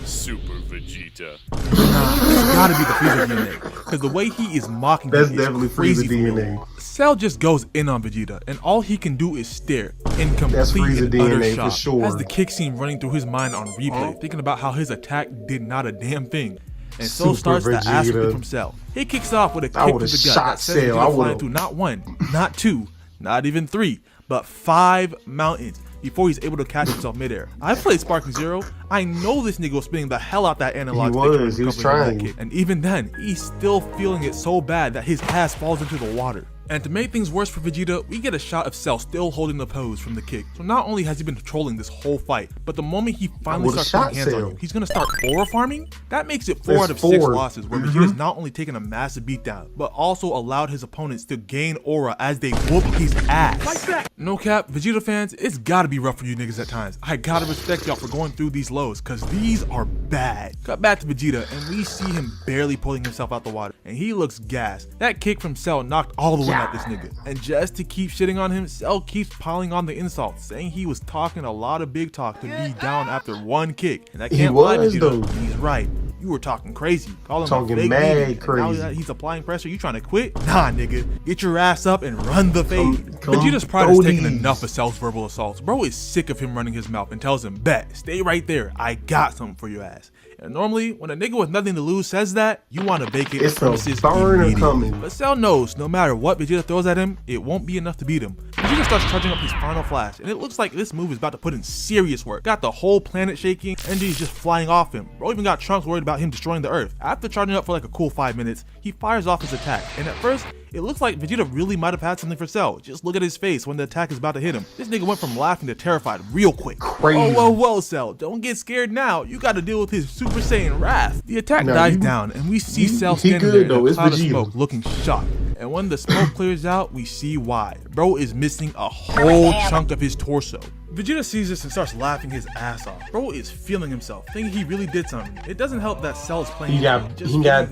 Super Vegeta. It's gotta be the Frieza DNA. Because the way he is mocking That's him is definitely crazy Frieza for me. DNA. Cell just goes in on Vegeta, and all he can do is stare in complete That's Frieza and utter DNA for shock. sure. As the kick scene running through his mind on replay, thinking about how his attack did not a damn thing. And so Super starts the ass Vegeta. whipping from Cell. He kicks off with a I kick to would've the gut shot that sends Cell. I Vegeta flying would've- through not one, not two, not even three, but 5 mountains. before he's able to catch himself midair. I played Sparking Zero. I know this nigga was spinning the hell out that analog stick. He was trying. Kick. And even then, he's still feeling it so bad that his ass falls into the water. And to make things worse for Vegeta, we get a shot of Cell still holding the pose from the kick. So not only has he been trolling this whole fight, but the moment he finally starts putting hands on you, he's gonna start aura farming? That makes it 4 out of 6 losses, where Vegeta's not only taken a massive beatdown, but also allowed his opponents to gain aura as they whoop his ass. Like that. No cap, Vegeta fans, it's gotta be rough for you niggas at times. I gotta respect y'all for going through these lows, cause these are bad. Cut back to Vegeta, and we see him barely pulling himself out the water, and he looks gassed. That kick from Cell knocked all the way at this nigga. And just to keep shitting on him, Cell keeps piling on the insults, saying he was talking a lot of big talk to be down after 1 kick. And I can't lie, Vegeta, he's right. You were talking crazy. Calling him mad crazy. Now that he's applying pressure, you trying to quit? Nah, nigga. Get your ass up and run the fade. Vegeta's pride has taken enough of Cell's verbal assaults. Bro is sick of him running his mouth and tells him, bet, stay right there. I got something for your ass. And normally, when a nigga with nothing to lose says that, you want to vacate the premises immediately. But Cell knows, no matter what Vegeta throws at him, it won't be enough to beat him. Vegeta starts charging up his final flash, and it looks like this move is about to put in serious work. Got the whole planet shaking, energy's just flying off him. Bro even got Trunks worried about him destroying the Earth. After charging up for like a cool 5 minutes, he fires off his attack, and at first, it looks like Vegeta really might have had something for Cell. Just look at his face when the attack is about to hit him. This nigga went from laughing to terrified real quick. Crazy. Whoa, Cell, don't get scared now. You gotta deal with his Super Saiyan wrath. The attack dies down, and we see Cell standing there in a cloud of smoke looking shocked. And when the smoke clears out, we see why. Bro is missing a whole chunk of his torso. Vegeta sees this and starts laughing his ass off. Bro is feeling himself, thinking he really did something. It doesn't help that Cell is playing. He got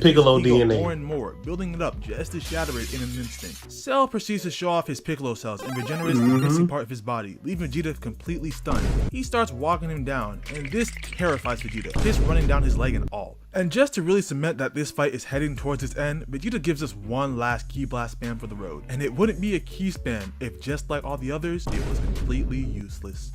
Piccolo DNA. More and more, building it up just to shatter it in an instant. Cell proceeds to show off his Piccolo cells and regenerates the missing part of his body, leaving Vegeta completely stunned. He starts walking him down, and this terrifies Vegeta, just running down his leg and all. And just to really cement that this fight is heading towards its end, Vegeta gives us one last Ki Blast spam for the road. And it wouldn't be a Ki spam if, just like all the others, it was completely useless.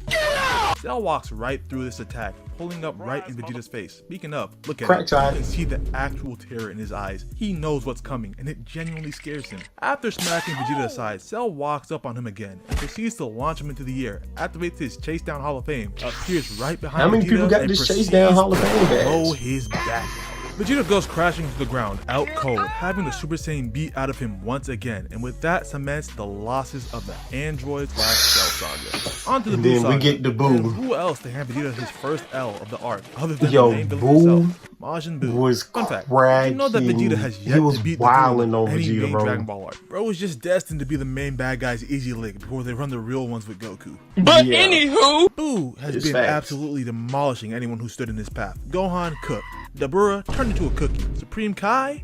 Cell walks right through this attack, pulling up right in Vegeta's face. Speaking of, look at him. You can see the actual terror in his eyes. He knows what's coming, and it genuinely scares him. After smacking Vegeta aside, Cell walks up on him again and proceeds to launch him into the air, activates his Chase Down Hall of Fame, appears right behind Vegeta. How many people got this Chase Down Hall of Fame badge? Blow his back. Vegeta goes crashing to the ground, out cold, having the Super Saiyan beat out of him once again, and with that cements the losses of the androids last Cell Saga. On to the Buu Saga. We get the Buu. And who else to hand Vegeta his first L of the arc, other than the main villain himself? Majin Buu. Was Fun fact, you know that Vegeta has yet to beat the villain of any main Dragon Ball arc. Bro is just destined to be the main bad guy's easy lick before they run the real ones with Goku. But anywho, Buu has been absolutely demolishing anyone who stood in his path. Gohan cooked. Dabura turned into a cookie. Supreme Kai?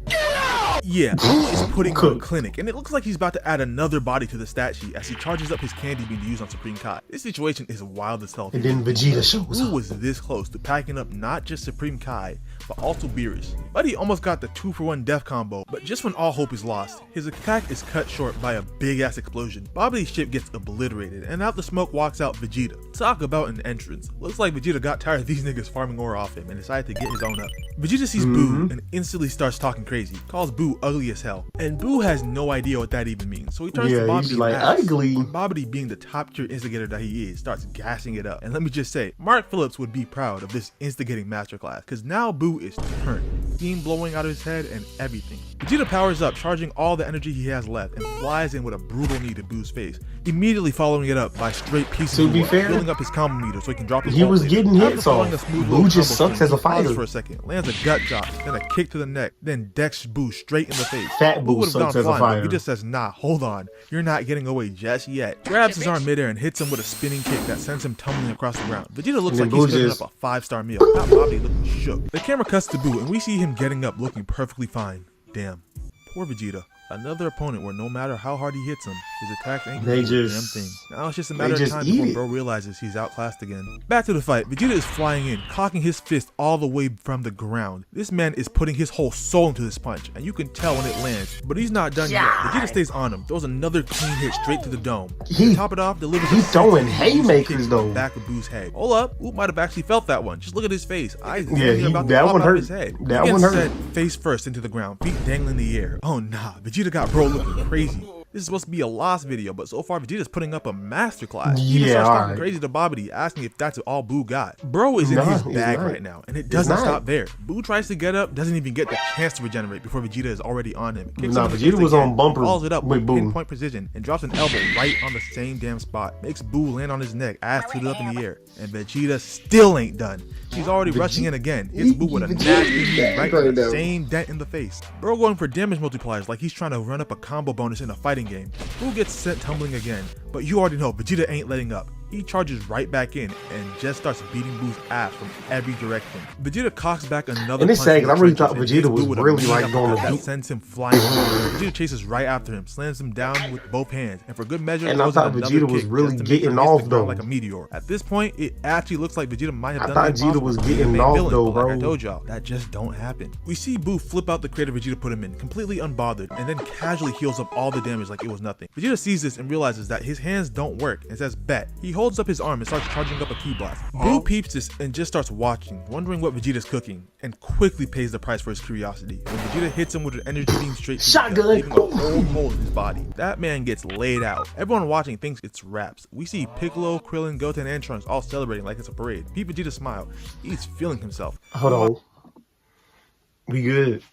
Yeah, Buu is putting on a clinic, and it looks like he's about to add another body to the stat sheet as he charges up his candy bean to use on Supreme Kai. This situation is wild as hell. And then Vegeta shows up. Buu was this close to packing up not just Supreme Kai, but also Beerus. But he almost got the 2-for-1 death combo, but just when all hope is lost, his attack is cut short by a big ass explosion. Babdi's ship gets obliterated, and out the smoke walks out Vegeta. Talk about an entrance. Looks like Vegeta got tired of these niggas farming ore off him and decided to get his own up. Vegeta sees Buu and instantly starts talking crazy, calls Buu ugly as hell. And Buu has no idea what that even means, so he turns to Babdi like, ugly. Babdi, being the top tier instigator that he is, starts gassing it up. And let me just say, Mark Phillips would be proud of this instigating masterclass, because now Buu is turned. Steam blowing out of his head and everything. Vegeta powers up, charging all the energy he has left, and flies in with a brutal knee to Buu's face, immediately following it up by straight pieces of wood, filling up his combo meter so he can drop his He was getting hits off. Buu just sucks as a fighter. For a second, lands a gut chop, then a kick to the neck, then decks Buu straight in the face. Fat Buu sucks as a fighter. Vegeta says, nah, hold on, you're not getting away just yet. Grabs his arm midair and hits him with a spinning kick that sends him tumbling across the ground. Vegeta looks like he's cooking up a 5-star meal. Not Babdi looking shook. The camera cuts to Buu and we see him getting up looking perfectly fine. Damn. Poor Vegeta. Another opponent where no matter how hard he hits him, his attacks ain't gonna do a damn thing. Now it's just a matter of time before bro realizes he's outclassed again. Back to the fight. Vegeta is flying in, cocking his fist all the way from the ground. This man is putting his whole soul into this punch, and you can tell when it lands. But he's not done yet. Vegeta stays on him, throws another clean hit straight to the dome. To top it off, delivers he's throwing haymakers though. Back of Buu's head. Hold up, Buu might have actually felt that one. Just look at his face. Eyes about that to one hurt. His head. That one hurt. Face first into the ground, feet dangling in the air. Oh nah, Vegeta got bro looking crazy. This is supposed to be a lost video, but so far Vegeta's putting up a masterclass. He Yeah, starts talking alright. crazy to Babidi, asking if that's all Buu got. Bro is in his bag right now, and it doesn't stop there. Buu tries to get up, doesn't even get the chance to regenerate before Vegeta is already on him. Kicks him in the Vegeta face was again, on bumper follows it up with Buu. pinpoint precision and drops an elbow right on the same damn spot. Makes Buu land on his neck, ass tooted up in the air, and Vegeta still ain't done. He's already rushing in again. Hits Buu with a nasty knee right in the same dent in the face. Bro going for damage multipliers like he's trying to run up a combo bonus in a fighting game. Buu gets sent tumbling again, but you already know Vegeta ain't letting up. He charges right back in and just starts beating Buu's ass from every direction. Vegeta cocks back another And it's punch sad from 'cause I the really thought trenches Vegeta and hits was Buu with a really, mean like, uppercut going to that beat- sends him flying. Vegeta chases right after him, slams him down with both hands, and for good measure, And I throws in thought another Vegeta was kick really just to make getting sure he hits off, the ground though. like a meteor. At this point, it actually looks like Vegeta might have I done thought the Vegeta impossible was to be the getting main off, villain, though, but like I bro. told y'all, that just don't happen. We see Buu flip out the crater Vegeta put him in, completely unbothered, and then casually heals up all the damage like it was nothing. Vegeta sees this and realizes that his hands don't work and says bet. He holds up his arm and starts charging up a ki blast. Buu peeps this and just starts watching, wondering what Vegeta's cooking, and quickly pays the price for his curiosity. When Vegeta hits him with an energy beam straight to the gut, Shotgun. leaving a whole hole in his body. That man gets laid out. Everyone watching thinks it's raps. We see Piccolo, Krillin, Goten, and Trunks all celebrating like it's a parade. Peep Vegeta smile. He's feeling himself. Hold on. We good.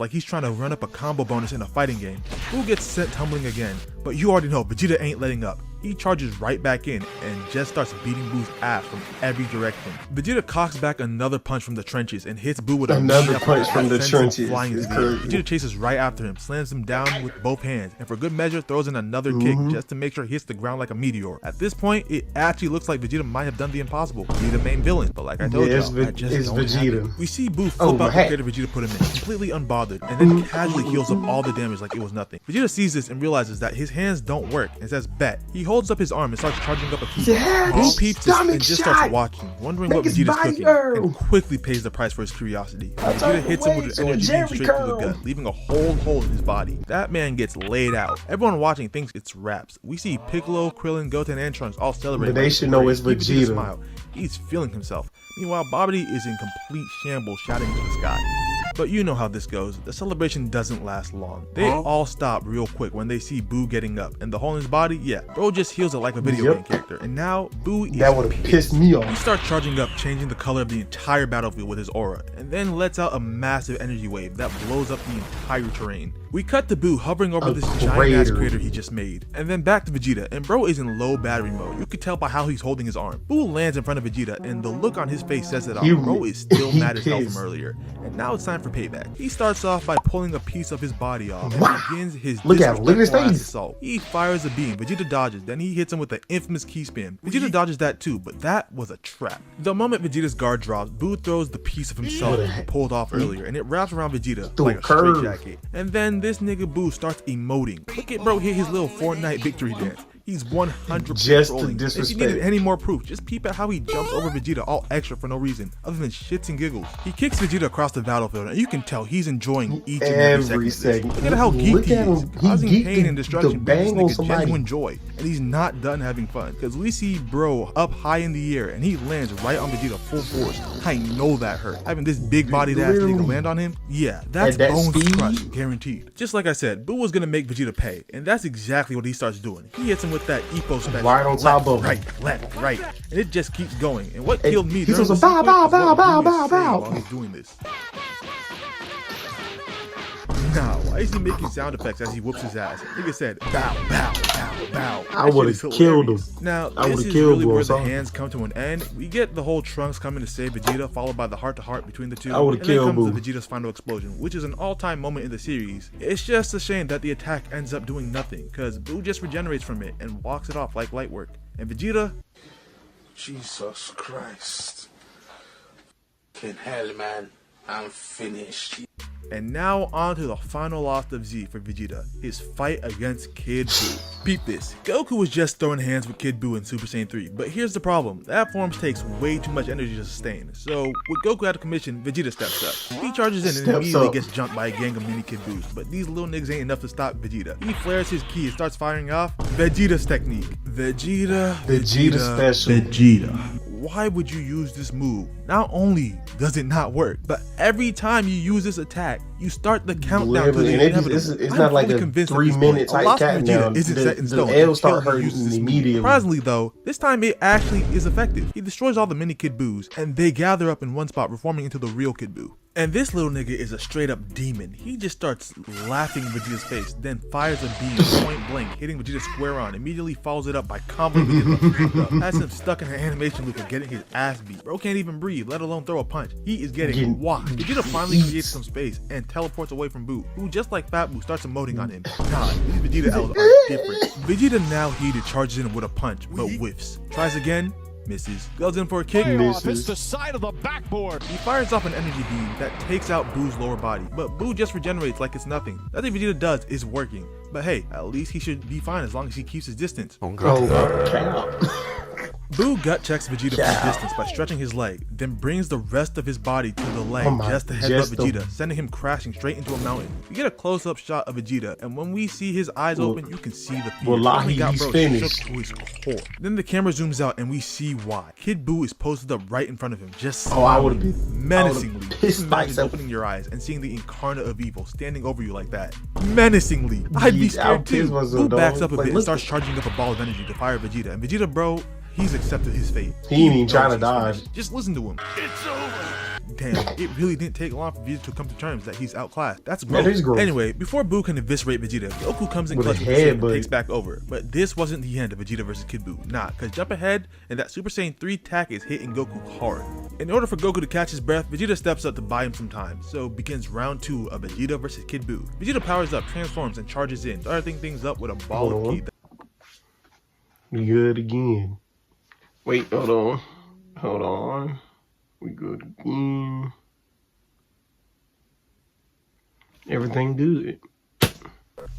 Like he's trying to run up a combo bonus in a fighting game. Buu gets sent tumbling again, but you already know Vegeta ain't letting up. He charges right back in and just starts beating Buu's ass from every direction. Vegeta cocks back another punch from the trenches and hits Buu with Another mean punch uppercut from that the sends him trenches flying is into the air. crazy. Vegeta chases right after him, slams him down with both hands, and for good measure throws in another kick just to make sure he hits the ground like a meteor. At this point, it actually looks like Vegeta might have done the impossible, be the main villain, but like I told Yeah, y'all, that just it's don't Vegeta. happen. We see Buu flip Oh, out the heck. crater Vegeta put him in, completely unbothered, and then casually heals up all the damage like it was nothing. Vegeta sees this and realizes that his hands don't work and says bet. He holds up his arm and starts charging up a ki. Buu peeps this and just starts watching, wondering what his Vegeta's body cooking, hurt. and quickly pays the price for his curiosity. That's Vegeta our hits him way, with so an energy beam Jerry straight through the curl. gut, leaving a whole hole in his body. That man gets laid out. Everyone watching thinks it's raps. We see Piccolo, Krillin, Goten, and Trunks all celebrating. But they like should a know parade. it's Keep Vegeta Vegeta. smile. He's feeling himself. Meanwhile, Babidi is in complete shambles, shouting into the sky. But you know how this goes. The celebration doesn't last long. They all stop real quick when they see Buu getting up, and the hole in his body, yeah, bro just heals it like a video game character. And now Buu is That would have pissed me He off. starts charging up, changing the color of the entire battlefield with his aura, and then lets out a massive energy wave that blows up the entire terrain. We cut to Buu hovering over this giant ass crater he just made, and then back to Vegeta, and bro is in low battery mode. You could tell by how he's holding his arm. Buu lands in front of Vegeta, and the look on his face says it all. Bro is still mad as hell pissed. from earlier, and now it's time for payback. He starts off by pulling a piece of his body off and Wow. begins his Look at him, look at his disrespectful ass face. assault. He fires a beam, Vegeta dodges, then he hits him with the infamous key spin. Vegeta dodges that too, but that was a trap. The moment Vegeta's guard drops, Buu throws the piece of himself he pulled off earlier, and it wraps around Vegeta Through like a a curve. straight jacket. And then this nigga Buu starts emoting. Look at bro hit his little Fortnite victory dance. He's 100% Just to trolling. If you disrespect. needed any more proof, just peep at how he jumps over Vegeta all extra for no reason, other than shits and giggles. He kicks Vegeta across the battlefield, and you can tell he's enjoying each and every second of this. Look at how geeked he is, causing pain and destruction, brings this nigga genuine joy, and he's not done having fun. Because we see bro up high in the air, and he lands right on Vegeta full force. I know that hurt. Having this big bodied ass nigga land on him, yeah, that's At that bones speed? crushed, guaranteed. Just like I said, Buu was gonna make Vegeta pay, and that's exactly what he starts doing. He hits him with that Epo special. Right on top of him. Right, left, right, and it just keeps going. And what Hey, killed me he's during also the bow, sequence bow, is what bow, Buu is bow, saying bow. while he's doing this. Now, why is he making sound effects as he whoops his ass? Nigga said, bow, bow, bow, bow. I That would've shit is killed hilarious. him. Now, I this would've is killed really Buu, where I'm the sorry. hands come to an end. We get the whole Trunks coming to save Vegeta, followed by the heart-to-heart between the two. I would've and then killed comes Buu. Vegeta's final explosion, which is an all-time moment in the series. It's just a shame that the attack ends up doing nothing, because Buu just regenerates from it and walks it off like light work. And Vegeta, Jesus Christ. In hell, man. I'm finished. and now on to the final loss of Z for Vegeta, his fight against Kid Buu. Peep this, Goku was just throwing hands with Kid Buu in Super Saiyan 3, but here's the problem, that form takes way too much energy to sustain, so with Goku out of commission, Vegeta steps up. He charges in and Steps immediately up. gets jumped by a gang of mini Kid Buus, but these little niggas ain't enough to stop Vegeta. He flares his ki and starts firing off Vegeta's technique. Vegeta special. Vegeta. Why would you use this move? Not only does it not work, but every time you use this attack, You start the countdown to Whatever, the and inevitable. it's I'm not like fully a convinced at 3 this minute point, a type loss from countdown. Vegeta isn't set in The stone. L start until he hurting uses this move. immediately. Surprisingly though, this time it actually is effective. He destroys all the mini Kid Boos, and they gather up in one spot, reforming into the real Kid Buu. And this little nigga is a straight up demon. He just starts laughing in Vegeta's face, then fires a beam point blank, hitting Vegeta square on, immediately follows it up by comboing Vegeta. Has him stuck in an animation loop of getting his ass beat. Bro can't even breathe, let alone throw a punch. He is getting washed. Vegeta finally creates some space and teleports away from Buu, who just like Fat Buu starts emoting on him. God, these Vegeta L's are different. Vegeta now heated charges in with a punch, but whiffs. Tries again, misses. Goes in for a kick, Misses. the side of the backboard. he fires off an energy beam that takes out Buu's lower body, but Buu just regenerates like it's nothing. Nothing Vegeta does is working. But hey, at least he should be fine as long as he keeps his distance. Oh, cow. Buu gut checks Vegeta from a distance by stretching his leg, then brings the rest of his body to the leg just to headbutt Vegeta, sending him crashing straight into a mountain. We get a close-up shot of Vegeta, and when we see his eyes open, you can see the fear. He's finished. Shook to his core. Then the camera zooms out, and we see why. Kid Buu is posted up right in front of him, just I would have been menacingly. pissed Imagine myself. opening your eyes and seeing the incarnate of evil standing over you like that. Menacingly. I'd be Yeet, I'll scared too. piss myself, Buu backs dog. up a Like, bit and look- starts charging up a ball of energy to fire Vegeta. And Vegeta, bro, he's accepted his fate. He ain't even knows trying to he's dodge. finished. Just listen to him. It's over. Damn, it really didn't take long for Vegeta to come to terms that he's outclassed. That's That growth. is growth. Anyway, before Buu can eviscerate Vegeta, Goku comes in With clutch a with the and headbutt. takes back over. But this wasn't the end of Vegeta versus Kid Buu. Nah, cause jump ahead and that Super Saiyan 3 attack is hitting Goku hard. In order for Goku to catch his breath, Vegeta steps up to buy him some time. So begins round 2 of Vegeta versus Kid Buu. Vegeta powers up, transforms, and charges in, starting things up with a ball Hold of on. ki. We good again. Wait, hold on. Hold on. We good again. Everything good.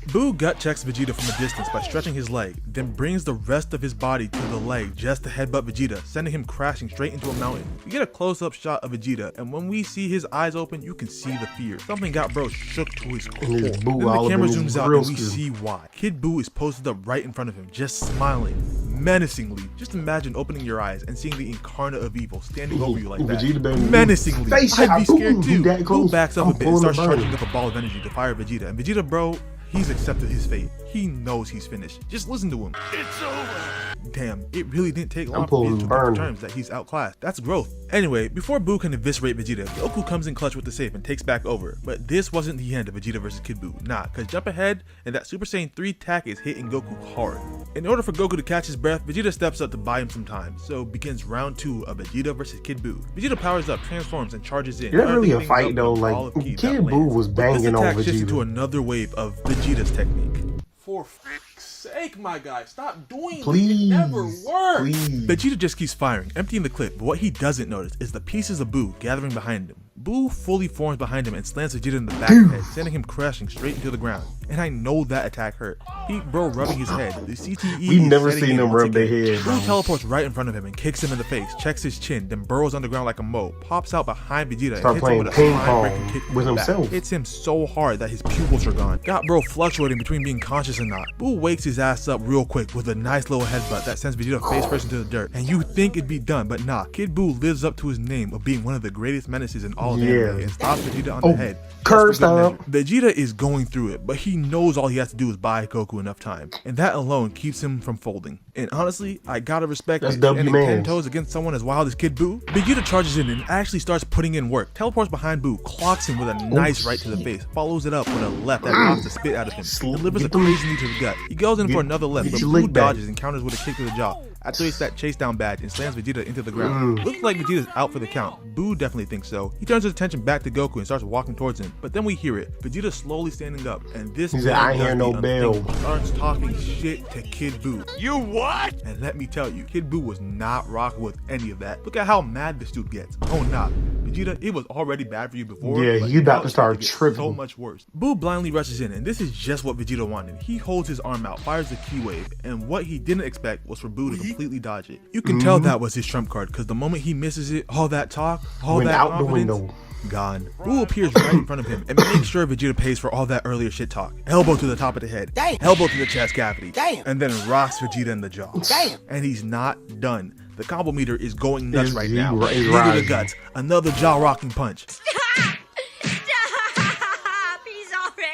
Buu gut checks Vegeta from a distance by stretching his leg, then brings the rest of his body to the leg just to headbutt Vegeta, sending him crashing straight into a mountain. We get a close-up shot of Vegeta, and when we see his eyes open, you can see the fear. Something got bro shook to his core. And Then his Buu the all up camera in his zooms out grill and we skin. see why. Kid Buu is posted up right in front of him, just smiling, menacingly. Just imagine opening your eyes and seeing the incarnate of evil standing over you like that. Vegeta better be Menacingly. face I'd be shot. scared Ooh, too. that Buu close. backs up I'm a bit and pulling starts the burn. charging up a ball of energy to fire Vegeta. And Vegeta, bro, he's accepted his fate. He knows he's finished. Just listen to him. It's over. Damn, it really didn't take long for pulling Vegeta to come burn. to terms that he's outclassed. That's growth. Anyway, before Buu can eviscerate Vegeta, Goku comes in clutch with the save and takes back over. But this wasn't the end of Vegeta versus Kid Buu. Nah, cause jump ahead and that Super Saiyan 3 attack is hitting Goku hard. In order for Goku to catch his breath, Vegeta steps up to buy him some time. So begins round 2 of Vegeta versus Kid Buu. Vegeta powers up, transforms, and charges in. Is that really a Everything fight up though? with a ball Like of ki Kid that Buu lands. was But this banging on attack shifts into Vegeta. another wave of Vegeta's technique. For fuck's sake, my guy, stop doing Please, this. It never works. please. Vegeta just keeps firing, emptying the clip, but what he doesn't notice is the pieces of Buu gathering behind him. Buu fully forms behind him and slams Vegeta in the back of the head, sending him crashing straight into the ground. And I know that attack hurt. Pete bro rubbing his head. The CTE We've is never setting seen in him once rub their again. head, Buu bro. teleports right in front of him and kicks him in the face, checks his chin, then burrows underground like a mole, pops out behind Vegeta Start and hits him playing with a ping spine-breaking pong kick to with the back. himself. Hits him so hard that his pupils are gone. Got bro fluctuating between being conscious and not. Buu wakes his ass up real quick with a nice little headbutt that sends Vegeta face first into the dirt. And you think it'd be done, but nah. Kid Buu lives up to his name of being one of the greatest menaces in all of anime and stops Vegeta on the head. curb Just for good stop. measure. Vegeta is going through it, but he knows all he has to do is buy Goku enough time. And that alone keeps him from folding. And honestly, I gotta respect That's it. W Standing man. 10 toes against someone as wild as Kid Buu, Vegeta charges in and actually starts putting in work. Teleports behind Buu, clocks him with a nice right to the face, follows it up with a left that knocks the spit out of him, delivers a crazy knee to the gut. He goes in for another left, but your Buu leg back. dodges and counters with a kick to the jaw. Activates that chase down badge and slams Vegeta into the ground. Looks like Vegeta's out for the count. Buu definitely thinks so. He turns his attention back to Goku and starts walking towards him. But then we hear it. Vegeta slowly standing up, and this He said, man "I hear does no the bell." unthinkable. Starts talking shit to Kid Buu. You what? And let me tell you, Kid Buu was not rocking with any of that. Look at how mad this dude gets. Oh nah, Vegeta, it was already bad for you before. Yeah, but you about now to it's start about get tripping. So much worse. Buu blindly rushes in, and this is just what Vegeta wanted. He holds his arm out, fires the ki wave, and what he didn't expect was for Buu to completely dodge it. You can tell that was his trump card, because the moment he misses it, all that talk, all Went that out the confidence, window. gone. Buu appears right in front of him and makes sure Vegeta pays for all that earlier shit talk. Elbow to the top of the head. Damn. Elbow to the chest cavity. Damn. And then rocks Vegeta in the jaw. Damn. And he's not done. The combo meter is going nuts right now. It's Knee to the rising. guts. Another jaw rocking punch.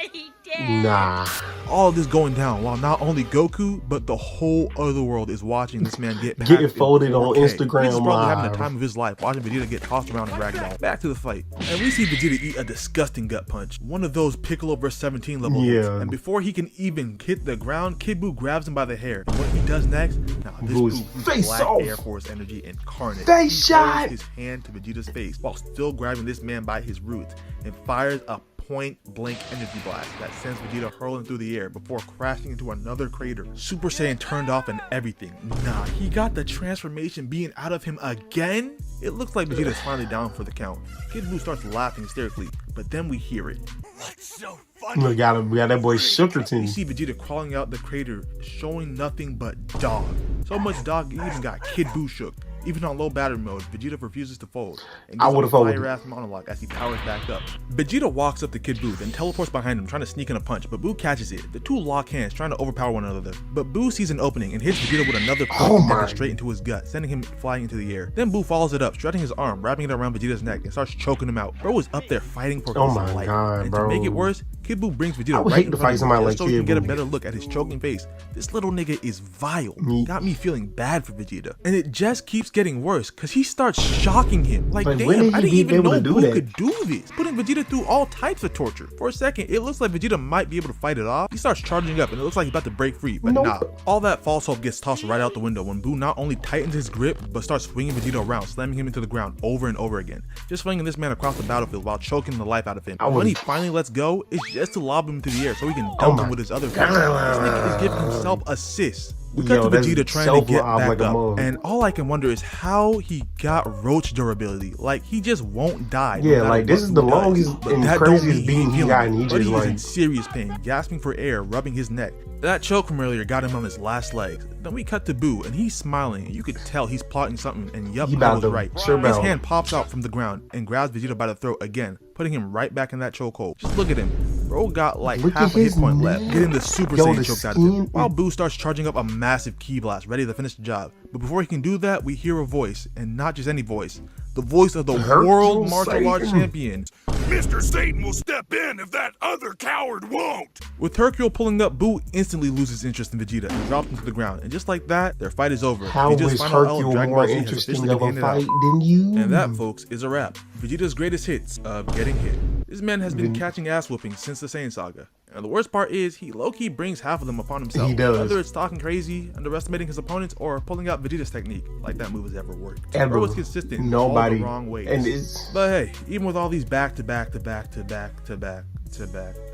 already dead. Nah. All of this going down while not only Goku, but the whole other world is watching this man get Getting packed in folded on 4K. Instagram He's probably having Live. the time of his life watching Vegeta get tossed around in ragdoll. Back to the fight. And we see Vegeta eat a disgusting gut punch. One of those Piccolo vs 17 level hits. Yeah. And before he can even hit the ground, Kid Buu grabs him by the hair. And what he does next, now this Boo's Buu face Black off. Air Force energy incarnate. Face He shot. holds his hand to Vegeta's face while still grabbing this man by his roots and fires a point-blank energy blast that sends Vegeta hurling through the air before crashing into another crater. Super Saiyan turned off and everything. Nah, he got the transformation being out of him again? It looks like Vegeta's finally down for the count. Kid Buu starts laughing hysterically, but then we hear it. What's so funny? We got that boy Shookerton. We see Vegeta crawling out the crater, showing nothing but dog. So much dog, it even got Kid Buu shook. Even on low battery mode, Vegeta refuses to fold and I gives would've a folded. fire-ass monologue as he powers back up. Vegeta walks up to Kid Buu, then teleports behind him trying to sneak in a punch, but Buu catches it. The two lock hands trying to overpower one another, but Buu sees an opening and hits Vegeta with another punch that goes straight into his gut, sending him flying into the air. Then Buu follows it up, stretching his arm, wrapping it around Vegeta's neck, and starts choking him out. Bro is up there fighting for his life. God, and bro. to make it worse, Kid Buu brings Vegeta I would right hate in to front fight of somebody him like just so he can Kid get a Buu. better look at his choking face. This little nigga is vile. Me. Got me feeling bad for Vegeta. And it just keeps getting worse, cause he starts shocking him. Like, But when damn, did I he didn't be even able know to do Buu that? could do this. Putting Vegeta through all types of torture. For a second, it looks like Vegeta might be able to fight it off. He starts charging up and it looks like he's about to break free, but Nope. nah. All that false hope gets tossed right out the window when Buu not only tightens his grip, but starts swinging Vegeta around, slamming him into the ground over and over again. Just flinging this man across the battlefield while choking the life out of him. When he finally lets go, it's just to lob him into the air so he can dunk him with his other fist. This nigga is giving himself assists. We cut to that's Vegeta trying to get self-lob back like a up, mug. and all I can wonder is how he got roach durability. Like, he just won't die. no Yeah, matter like, this what is the Buu does. longest But and that don't craziest mean beating he healing. got, and he Buddy just, is in like- serious pain, gasping for air, rubbing his neck. That choke from earlier got him on his last legs. Then we cut to Buu, and he's smiling, and you could tell he's plotting something, and yup, He I about was to right. sure His bound. hand pops out from the ground and grabs Vegeta by the throat again, putting him right back in that chokehold. Just look at him. Bro got like Look half at a hit his point neck. left, getting the Super Yo, Saiyan the choked out of him, skin- while Buu starts charging up a massive ki blast, ready to finish the job. But before he can do that, we hear a voice, and not just any voice. The voice of the Hercule world martial arts Satan. champion. Mr. Satan will step in if that other coward won't. With Hercule pulling up, Buu instantly loses interest in Vegeta and drops him to the ground. And just like that, their fight is over. How Vegeta's was final L of Hercule Dragon more Ball Z has interesting officially of been a handed out. fight than you? And that, folks, is a wrap. Vegeta's greatest hits of getting hit. This man has been catching ass whoopings since the Saiyan Saga. And the worst part is, he low-key brings half of them upon himself. He does. Whether it's talking crazy, underestimating his opponents, or pulling out Vegeta's technique, like that move has ever worked. Ever. Bro is consistent in Nobody. all the wrong ways. And it's... But hey, even with all these back-to-back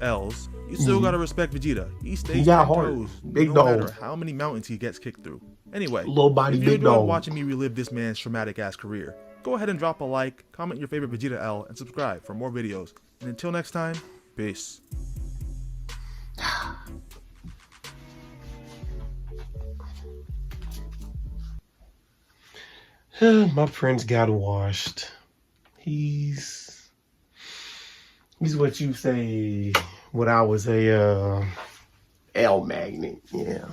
L's, you still gotta respect Vegeta. He stays got 10 heart. toes, Big no dog. matter how many mountains he gets kicked through. Anyway, Little body, if you big enjoyed dog. watching me relive this man's traumatic ass career, go ahead and drop a like, comment your favorite Vegeta L, and subscribe for more videos. And until next time, peace. My prince got washed. He's what you say, what I would say, L magnet. Yeah.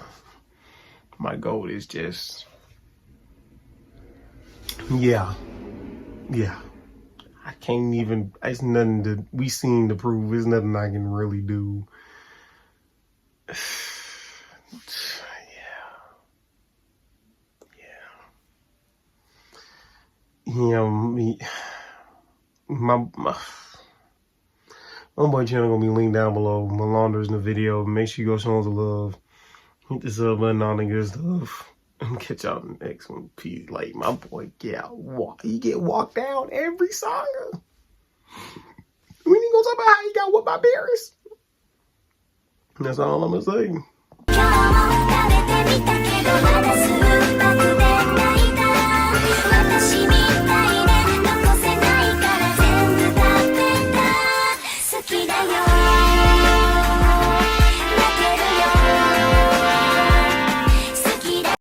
My goal is just, yeah. I can't even, it's nothing that we seen to prove. There's nothing I can really do. Yeah, my boy channel gonna be linked down below. My launder's in the video. Make sure you go show us the love. Hit the sub button, all the good stuff. I'm catch y'all in the next one. Peace. Like my boy, he get walked down every saga. We ain't gonna talk about how he got whooped by Beerus. That's all I'm gonna say.